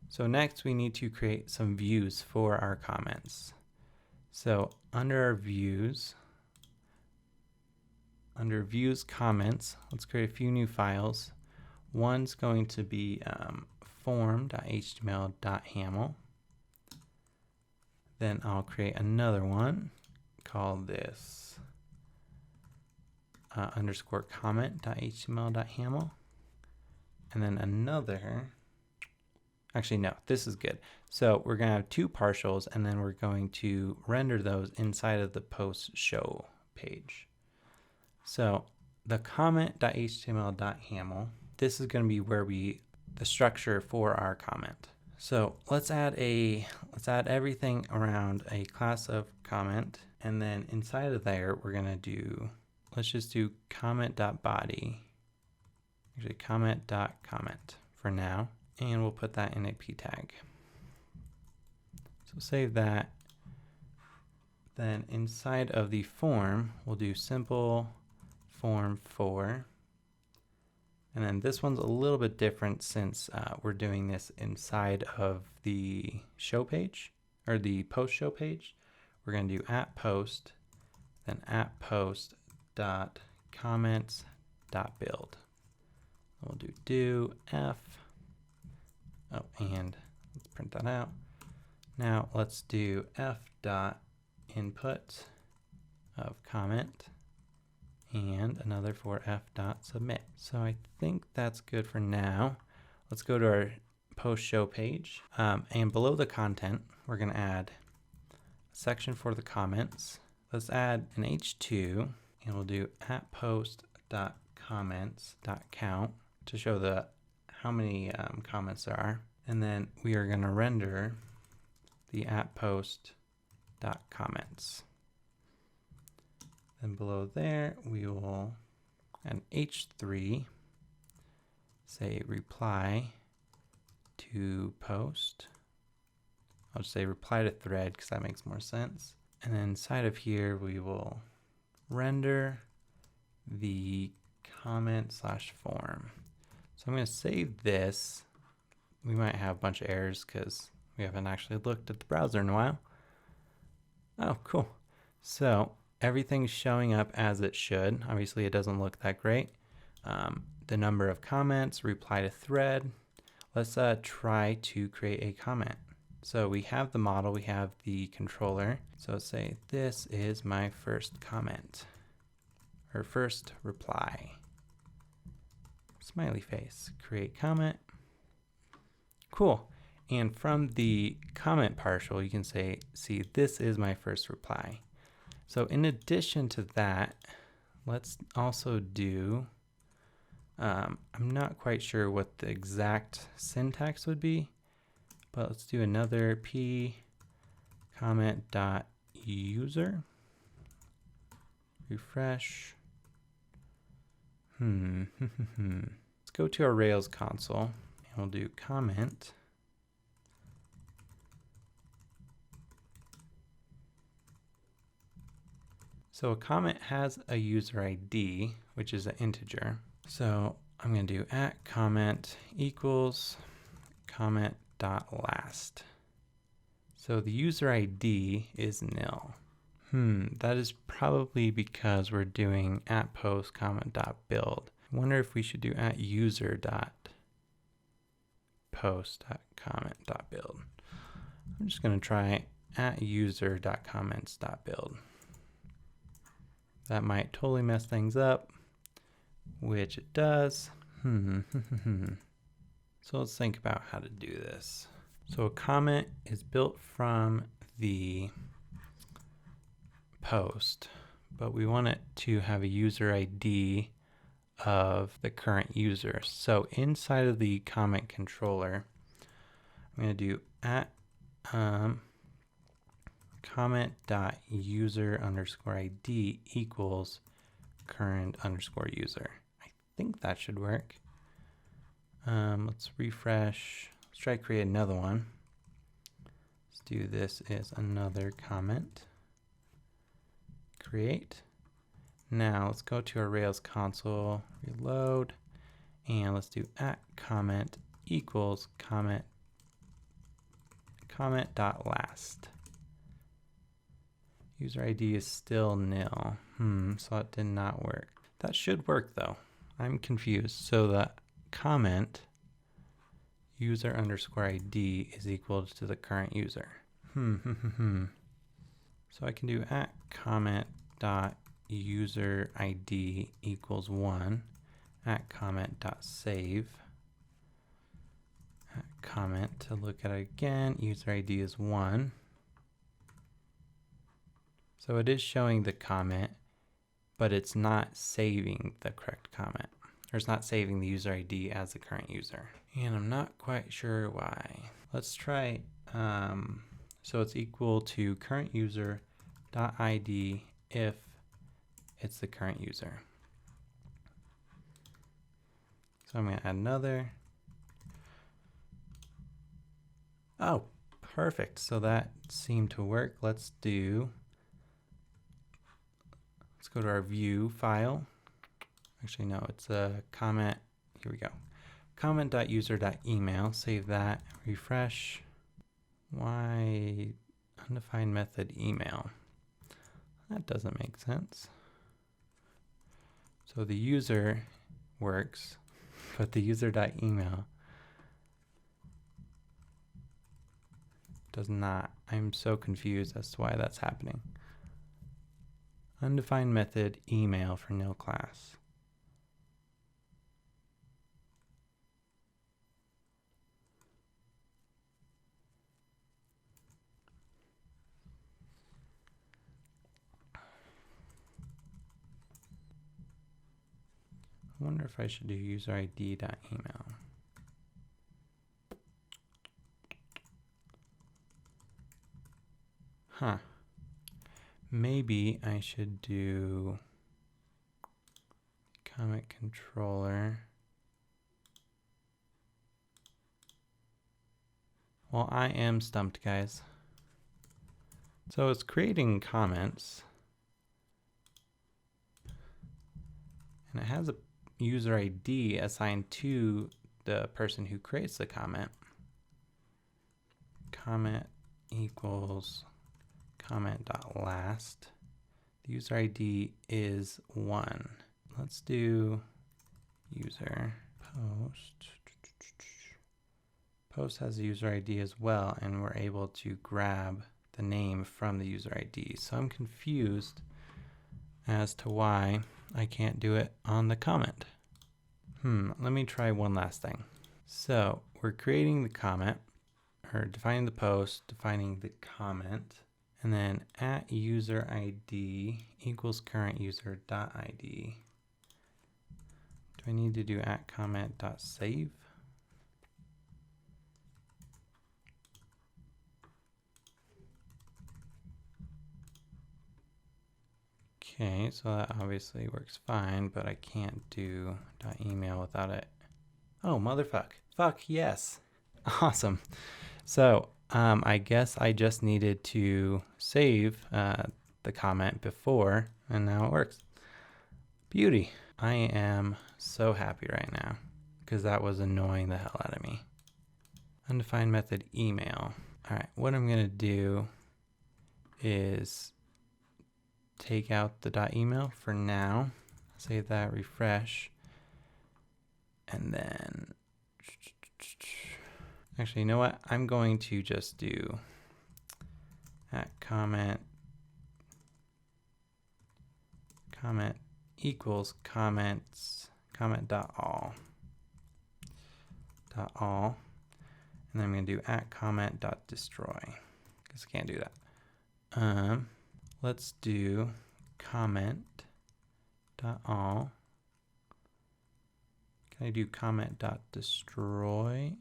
So next we need to create some views for our comments. So under our views, under views comments, let's create a few new files. One's going to be form.html.haml. Then I'll create another one, call this underscore comment.html.haml. And then another, actually no, this is good. So we're going to have two partials, and then we're going to render those inside of the post show page. So the comment.html.haml, this is going to be where the structure for our comment. So let's add everything around a class of comment, and then inside of there we're going to do, let's just do comment.body, actually comment.comment for now, and we'll put that in a p tag. So save that. Then inside of the form, we'll do simple form for, and then this one's a little bit different since we're doing this inside of the show page, or the post show page. We're going to do at post, then at post dot comments dot build. We'll do f. Oh, and let's print that out. Now let's do f dot input of comment, and another for f.submit. So I think that's good for now. Let's go to our post show page, and below the content we're going to add a section for the comments. Let's add an h2, and we'll do at post.comments.count to show how many comments there are, and then we are going to render the at post.comments. Then below there, we will add h3, say reply to post. I'll just say reply to thread because that makes more sense. And then inside of here, we will render the comment/form. So I'm going to save this. We might have a bunch of errors because we haven't actually looked at the browser in a while. Oh, cool. So everything's showing up as it should. Obviously, it doesn't look that great. The number of comments, reply to thread. Let's try to create a comment. So we have the model, we have the controller. So let's say this is my first comment, or first reply. Smiley face, create comment. Cool. And from the comment partial, you can say, see, this is my first reply. So in addition to that, let's also do, I'm not quite sure what the exact syntax would be, but let's do another p comment.user, refresh. Let's go to our Rails console, and we'll do comment. So a comment has a user ID, which is an integer. So I'm going to do at comment equals comment.last. So the user ID is nil. That is probably because we're doing at post comment.build. I wonder if we should do at user.post.comment.build. I'm just going to try at user.comments.build. That might totally mess things up, which it does. So let's think about how to do this. So a comment is built from the post, but we want it to have a user ID of the current user. So inside of the comment controller, I'm going to do at comment.user_ID equals current_user. I think that should work. Let's refresh. Let's try to create another one. Let's do this as another comment. Create. Now let's go to our Rails console, reload, and let's do @comment equals comment.last. User ID is still nil. So that did not work. That should work though. I'm confused. So the comment user_ID is equal to the current user. So I can do @comment.user_ID equals 1, @comment.save, @comment to look at it again, user ID is 1. So it is showing the comment, but it's not saving the correct comment. Or it's not saving the user ID as the current user. And I'm not quite sure why. Let's try, so it's equal to current user.id if it's the current user. So I'm gonna add another. Oh, perfect. So that seemed to work. Let's go to our view file. Actually, no, it's a comment. Here we go. Comment.user.email. Save that. Refresh. Why undefined method email? That doesn't make sense. So the user works, but the user.email does not. I'm so confused as to why that's happening. Undefined method email for no class. I wonder if I should do user ID.email. Maybe I should do comment controller. Well, I am stumped, guys. So it's creating comments. And it has a user ID assigned to the person who creates the comment. Comment equals comment.last. The user ID is 1. Let's do user post. Post has a user ID as well, and we're able to grab the name from the user ID. So I'm confused as to why I can't do it on the comment. Let me try one last thing. So we're creating the comment, or defining the post, defining the comment, and then @user_ID equals current user.id. Do I need to do @comment.save? Okay, so that obviously works fine, but I can't do .email without it. Oh, motherfuck. Fuck, yes. Awesome. So I guess I just needed to save the comment before, and now it works. Beauty. I am so happy right now because that was annoying the hell out of me. Undefined method email. All right, what I'm going to do is take out the .email for now. Save that, refresh, and then actually, you know what? I'm going to just do @comment equals comment.all, and then I'm going to do @comment.destroy because I can't do that. Let's do comment.all. Can I do comment.destroy?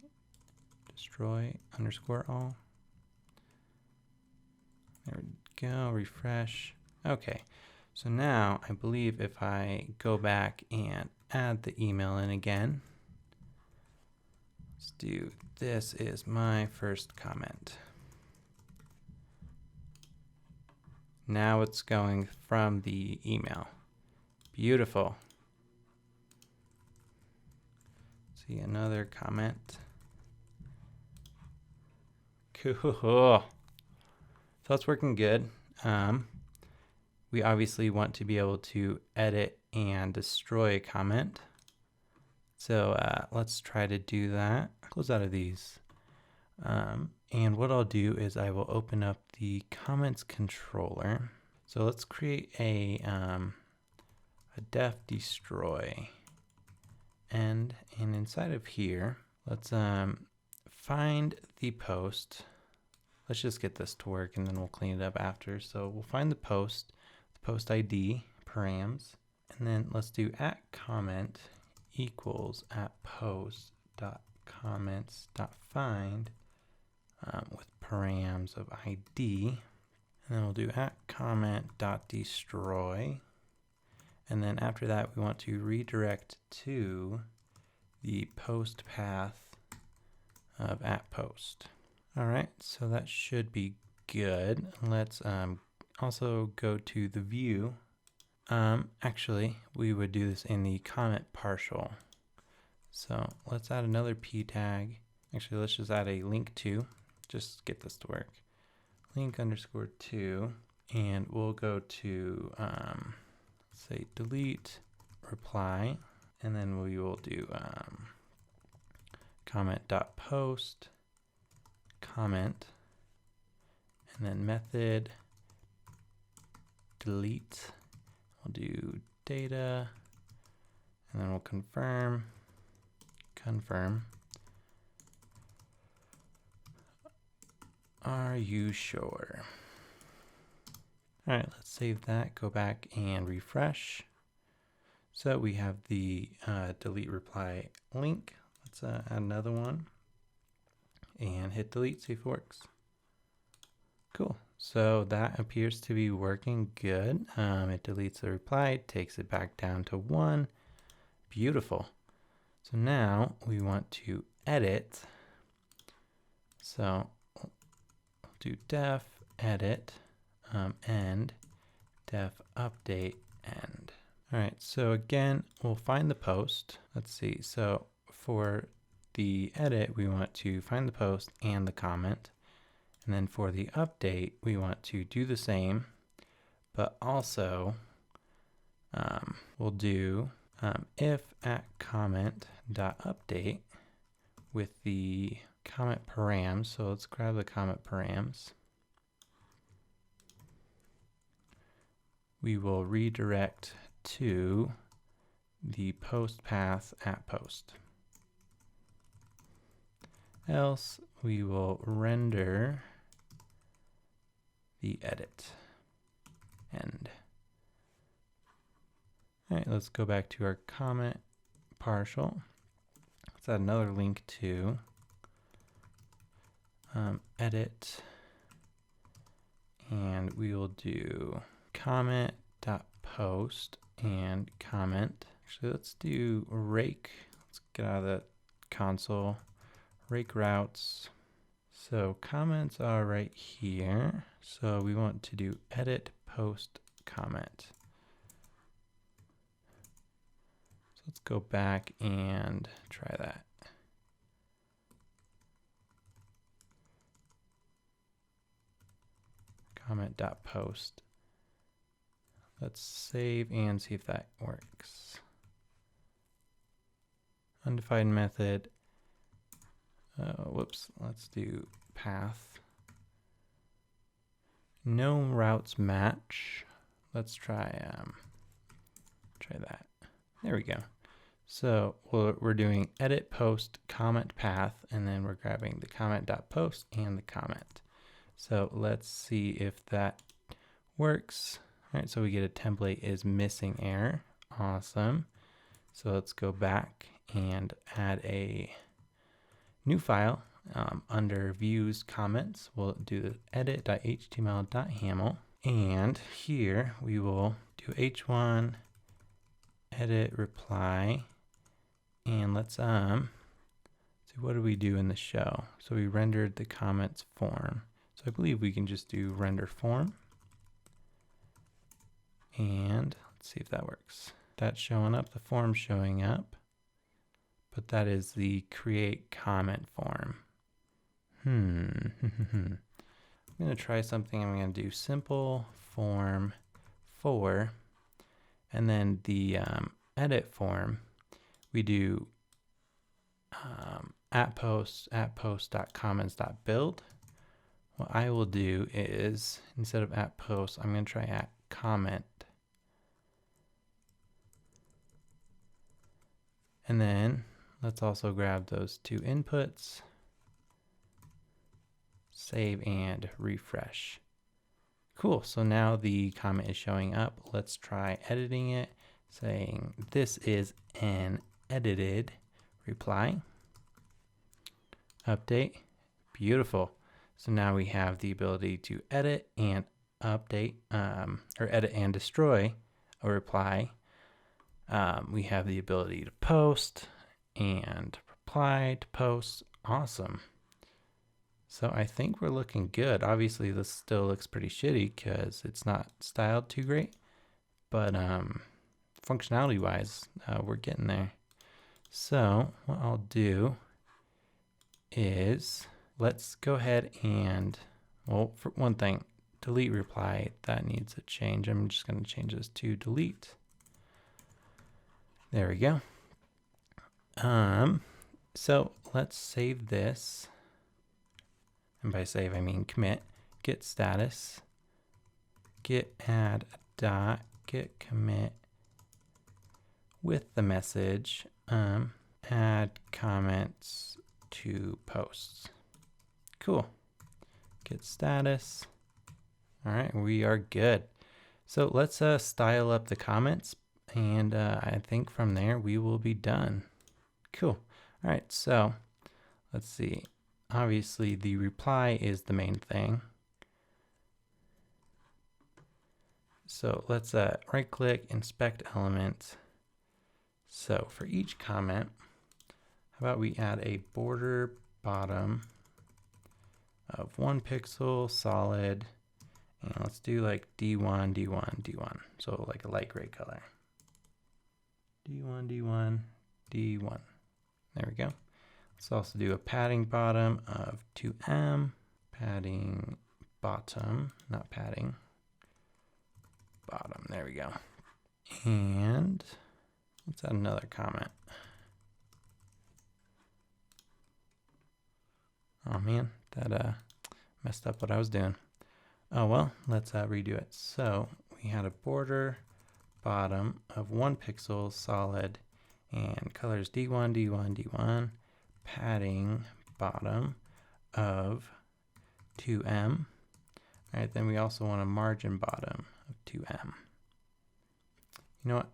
Destroy_all. There we go, refresh. Okay, so now I believe if I go back and add the email in again, let's do, this is my first comment. Now it's going from the email. Beautiful. See another comment. Cool. So that's working good. We obviously want to be able to edit and destroy a comment. So let's try to do that. Close out of these. And what I'll do is I will open up the comments controller. So let's create a def destroy end, and inside of here, let's find the post. Let's just get this to work and then we'll clean it up after. So we'll find the post ID params, and then let's do @comment equals @post.comments.find with params of ID, and then we'll do @comment.destroy, and then after that we want to redirect to the post path of @post. All right, so that should be good. Let's also go to the view. Actually, we would do this in the comment partial. So let's add another p tag. Actually, let's just add a link to, just get this to work. Link_to, and we'll go to, say delete reply, and then we will do comment.post comment, and then method delete. We'll do data, and then we'll confirm. Are you sure? All right, let's save that, go back and refresh. So we have the delete reply link. Let's add another one and hit delete, see if it works. Cool. So that appears to be working good. It deletes the reply, takes it back down to 1. Beautiful. So now we want to edit. So we'll do def edit end def update end. All right, so again, we'll find the post. Let's see. So for the edit, we want to find the post and the comment. And then for the update, we want to do the same, but also we'll do if @comment.update with the comment params. So let's grab the comment params. We will redirect to the post path @post. Else we will render the edit end. All right, let's go back to our comment partial. Let's add another link to edit, and we will do comment.post and comment. Actually, let's do rake. Let's get out of the console. Rake routes. So comments are right here. So we want to do edit post comment. So let's go back and try that. Comment.post. Let's save and see if that works. Undefined method. Whoops, let's do path. No routes match. Let's try that. There we go. So we're doing edit post comment path, and then we're grabbing the comment.post and the comment. So let's see if that works. All right, so we get a template is missing error. Awesome. So let's go back and add a new file, Under views comments, we'll do the edit.html.haml. And here we will do h1 edit reply. And let's see, what do we do in the show? So we rendered the comments form. So I believe we can just do render form. And let's see if that works. That's showing up, the form showing up. But that is the create comment form. I'm going to try something. I'm going to do simple form 4. And then the edit form, we do @post.comments.build. What I will do is, instead of @post, I'm going to try @comment. And then let's also grab those two inputs, save and refresh. Cool, so now the comment is showing up. Let's try editing it, saying this is an edited reply. Update, beautiful. So now we have the ability to edit and update, or edit and destroy a reply. We have the ability to post and reply to post. Awesome. So I think we're looking good. Obviously this still looks pretty shitty because it's not styled too great, but functionality wise, we're getting there. So what I'll do is let's go ahead and, well, for one thing, delete reply, that needs a change. I'm just going to change this to delete. There we go. So let's save this. And by save, I mean commit, git status, git add dot, git commit with the message, add comments to posts. Cool. Git status. All right, we are good. So let's style up the comments, and I think from there we will be done. Cool. All right, so let's see. Obviously, the reply is the main thing. So let's right-click, inspect element. So for each comment, how about we add a border bottom of 1 pixel solid, and let's do like D1, D1, D1. So like a light gray color. D1, D1, D1. There we go. Let's also do a padding bottom of 2M, padding bottom, not padding, bottom, there we go. And let's add another comment. Oh man, that messed up what I was doing. Oh well, let's redo it. So we had a border bottom of 1 pixel solid and colors D1, D1, D1. Padding bottom of 2M. All right, then we also want a margin bottom of 2M. You know what?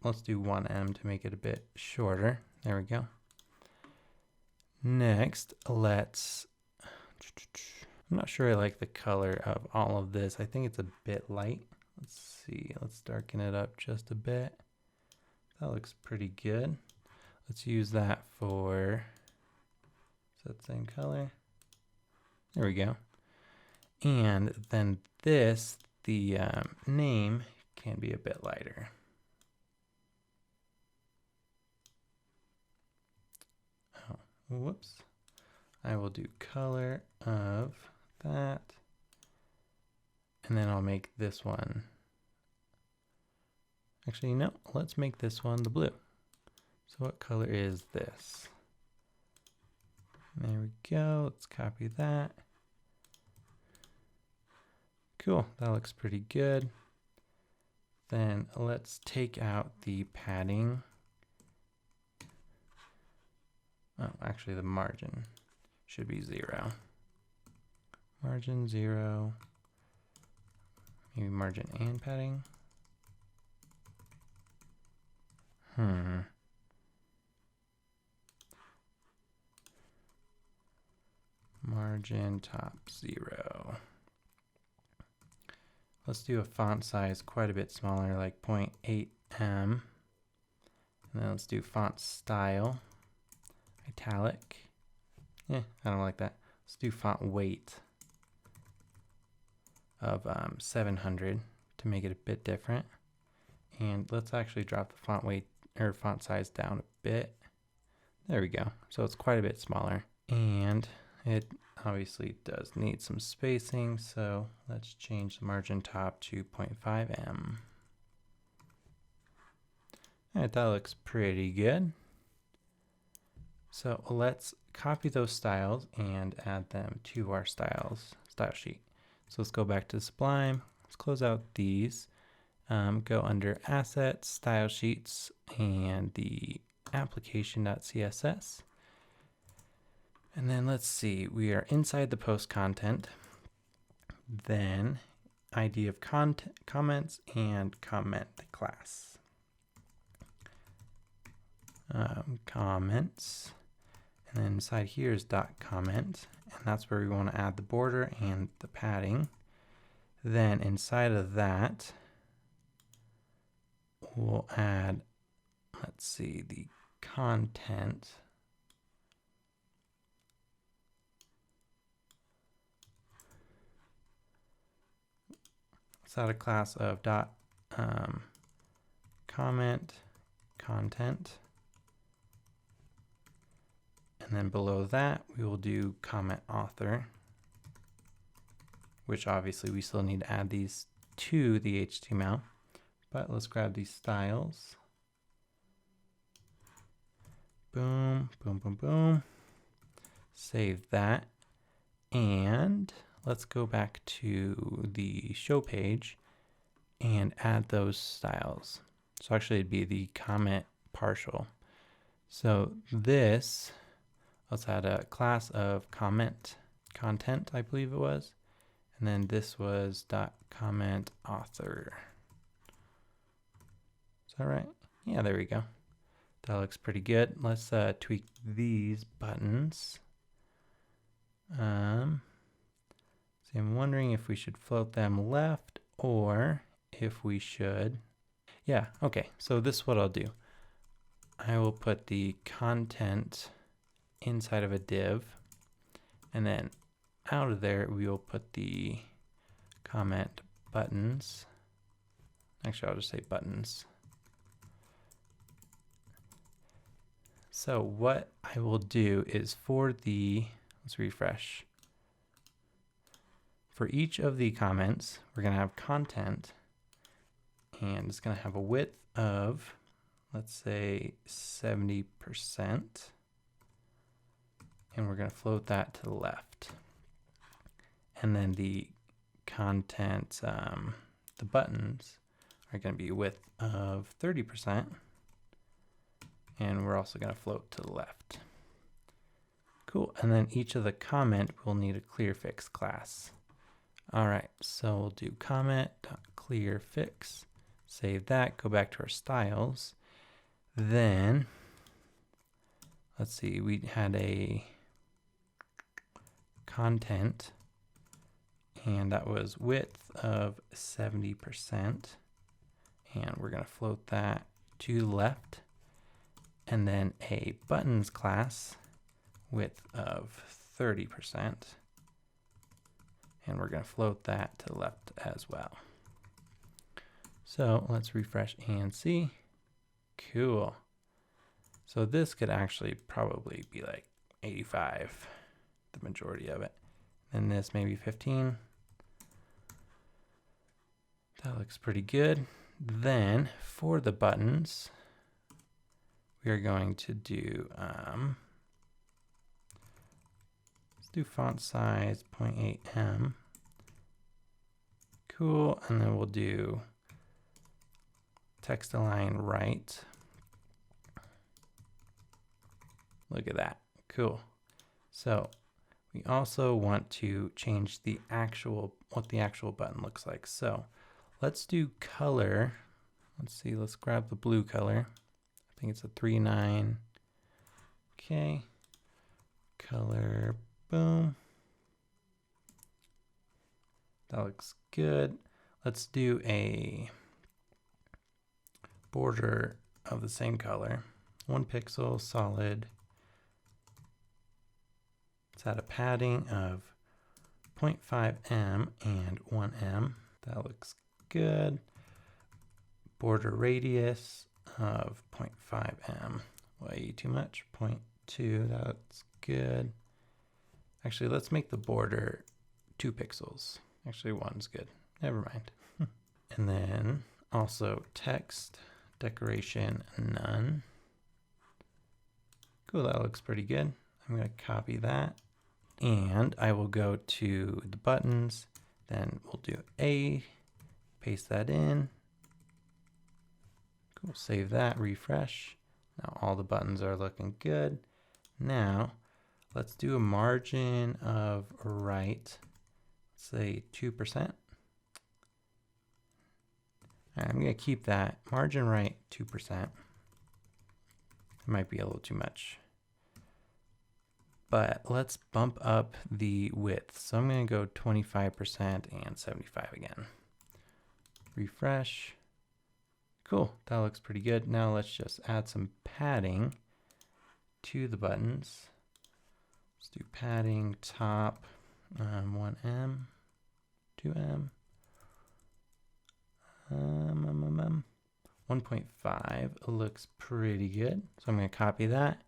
Let's do 1M to make it a bit shorter. There we go. Next, let's, I'm not sure I like the color of all of this. I think it's a bit light. Let's see, let's darken it up just a bit. That looks pretty good. Let's use that for, is that same color? There we go. And then this, the name can be a bit lighter. Oh, whoops. I will do color of that. And then I'll make this one. Actually, no, let's make this one the blue. So what color is this? There we go. Let's copy that. Cool. That looks pretty good. Then let's take out the padding. Oh, actually the margin should be 0. Margin 0. Maybe margin and padding. margin top 0. Let's do a font size quite a bit smaller, like 0.8 em. And then let's do font style, italic. I don't like that. Let's do font weight of 700 to make it a bit different. And let's actually drop the font weight or font size down a bit. There we go. So it's quite a bit smaller. And it obviously does need some spacing. So let's change the margin top to 0.5 em. All right, that looks pretty good. So let's copy those styles and add them to our style sheet. So let's go back to Sublime. Let's close out these. Go under Assets, Style Sheets, and the application.css. And then let's see, we are inside the post content. Then ID of comments and comment class. Comments. And then inside here is .comment, and that's where we want to add the border and the padding. Then inside of that, we'll add, let's see, the content. Let's add a class of comment content. And then below that, we will do comment author, which obviously we still need to add these to the HTML. But let's grab these styles. Boom, boom, boom, boom. Save that. And let's go back to the show page and add those styles. So actually it'd be the comment partial. So this, let's add a class of comment content, I believe it was. And then this was .comment author. Is that right? Yeah, there we go. That looks pretty good. Let's tweak these buttons. See, I'm wondering if we should float them left or if we should. Yeah, okay. So this is what I'll do. I will put the content inside of a div, and then out of there we will put the comment buttons. Actually, I'll just say buttons. So what I will do is for the, let's refresh. For each of the comments, we're going to have content, and it's going to have a width of, let's say 70%. And we're going to float that to the left. And then the content, the buttons are going to be a width of 30%. And we're also going to float to the left. Cool. And then each of the comment will need a clearfix class. All right, so we'll do comment.clearfix. Save that, go back to our styles. Then, let's see, we had a content, and that was width of 70%. And we're going to float that to the left. And then a buttons class, width of 30%. And we're going to float that to the left as well. So let's refresh and see. Cool. So this could actually probably be like 85, the majority of it. And this maybe 15. That looks pretty good. Then for the buttons, we are going to do, let's do font size 0.8 em. Cool, and then we'll do text align right. Look at that, cool. So we also want to change the actual, what the actual button looks like. So let's do color. Let's see, let's grab the blue color. I think it's a 3.9. Okay, color, boom. That looks good. Let's do a border of the same color. 1 pixel solid. Let's add a padding of 0.5 m and 1 m. That looks good. Border radius of 0.5 m. Way too much. 0.2. That's good. Actually, let's make the border 2 pixels. Actually, 1's good. Never mind. And then also text decoration none. Cool, that looks pretty good. I'm going to copy that. And I will go to the buttons. Then we'll do A, paste that in. Cool, save that, refresh. Now all the buttons are looking good. Now let's do a margin of right, let's say 2%. I'm going to keep that margin right 2%. It might be a little too much. But let's bump up the width. So I'm going to go 25% and 75 again. Refresh. Cool, that looks pretty good. Now let's just add some padding to the buttons. Let's do padding top 1M, 2M, 1.5 looks pretty good. So I'm going to copy that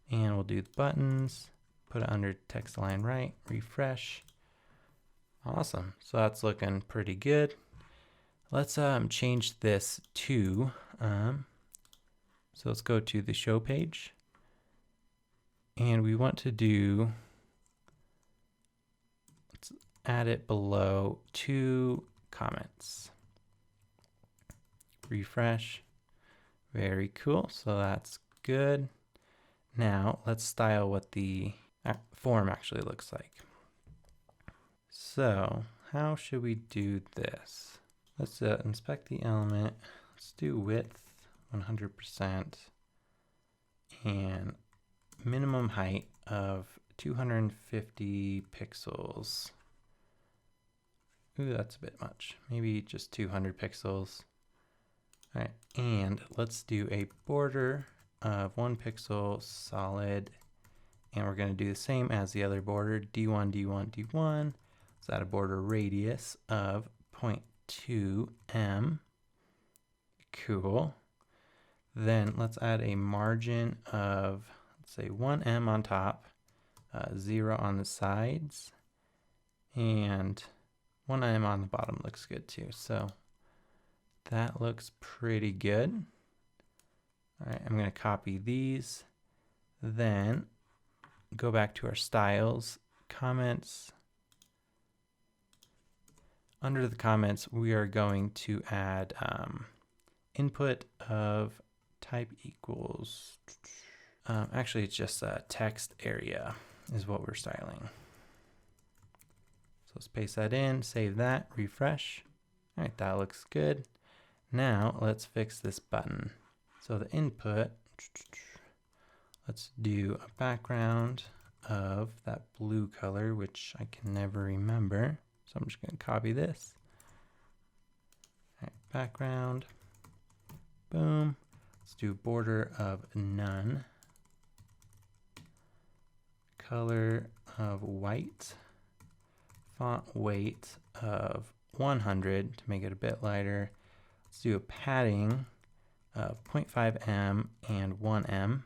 and we'll do the buttons, put it under text align right, refresh. Awesome. So that's looking pretty good. Let's change this to, so let's go to the show page. And we want to do, let's add it below 2 comments. Refresh. Very cool. So that's good. Now let's style what the form actually looks like. So how should we do this? Let's inspect the element. Let's do width 100% and minimum height of 250 pixels. Ooh, that's a bit much. Maybe just 200 pixels. All right, and let's do a border of 1 pixel solid, and we're going to do the same as the other border, D1, D1, D1. Let's add a border radius of 0.2 m. Cool. Then let's add a margin of, let's say 1 m on top, 0 on the sides, and 1 m on the bottom looks good too. So that looks pretty good. All right, I'm going to copy these, then go back to our styles, comments. Under the comments, we are going to add input of type equals, actually it's just a text area is what we're styling. So let's paste that in, save that, refresh. All right, that looks good. Now let's fix this button. So the input, let's do a background of that blue color, which I can never remember. So I'm just going to copy this. All right, background, boom. Let's do border of none. Color of white. Font weight of 100 to make it a bit lighter. Let's do a padding of 0.5 m and 1 m.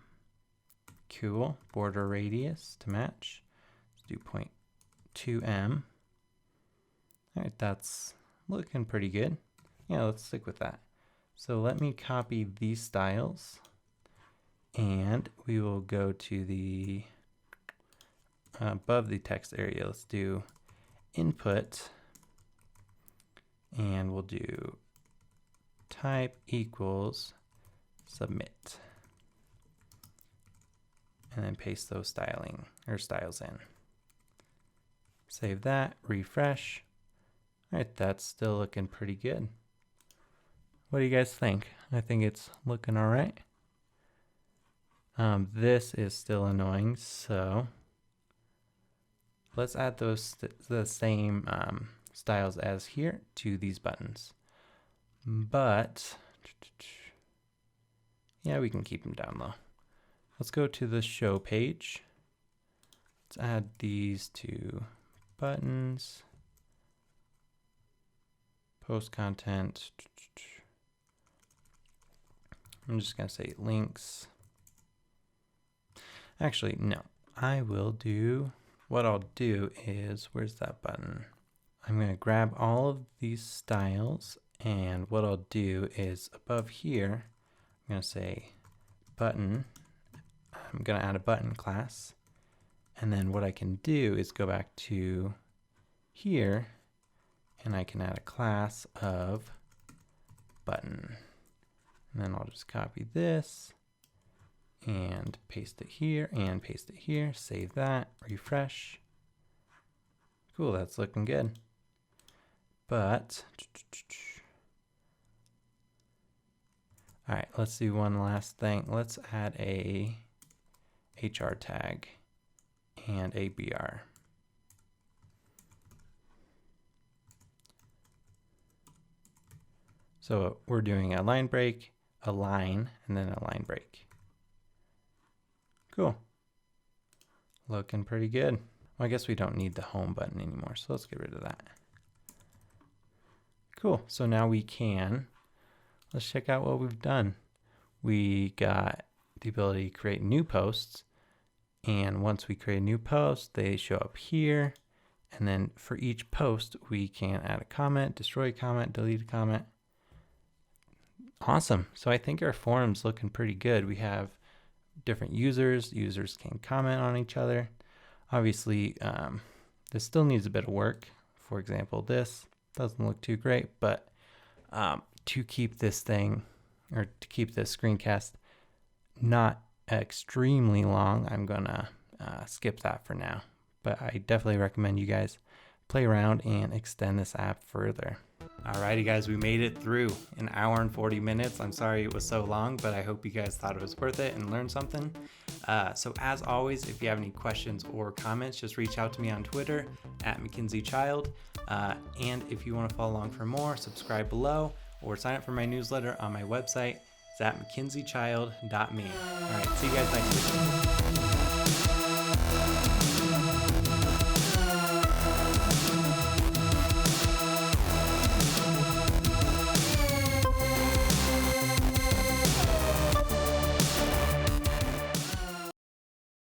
Cool. Border radius to match. Let's do 0.2 m. All right, that's looking pretty good. Yeah, let's stick with that. So let me copy these styles and we will go to the above the text area. Let's do input and we'll do type equals submit. And then paste those styles in. Save that, refresh. All right, that's still looking pretty good. What do you guys think? I think it's looking all right. This is still annoying, so let's add those the same styles as here to these buttons. But yeah, we can keep them down low. Let's go to the show page. Let's add these to buttons, post content. I'm just gonna say links. Actually, no, what I'll do is, where's that button? I'm gonna grab all of these styles, and what I'll do is above here, I'm gonna say button. I'm gonna add a button class. And then what I can do is go back to here, and I can add a class of button. And then I'll just copy this and paste it here and paste it here, save that, refresh. Cool, that's looking good. But, all right, let's do one last thing. Let's add a HR tag and a BR. So we're doing a line break, a line, and then a line break. Cool. Looking pretty good. Well, I guess we don't need the home button anymore, so let's get rid of that. Cool. So now let's check out what we've done. We got the ability to create new posts. And once we create a new post, they show up here. And then for each post, we can add a comment, destroy a comment, delete a comment. Awesome. So I think our forum's looking pretty good. We have different users. Users can comment on each other. Obviously, this still needs a bit of work. For example, this doesn't look too great, but to keep this screencast not extremely long, I'm gonna skip that for now. But I definitely recommend you guys play around and extend this app further. Alrighty guys, we made it through an hour and 40 minutes. I'm sorry it was so long, but I hope you guys thought it was worth it and learned something. So as always, if you have any questions or comments, just reach out to me on Twitter at McKinseyChild. And if you want to follow along for more, subscribe below or sign up for my newsletter on my website. It's at mckinseychild.me. All right, see you guys next week.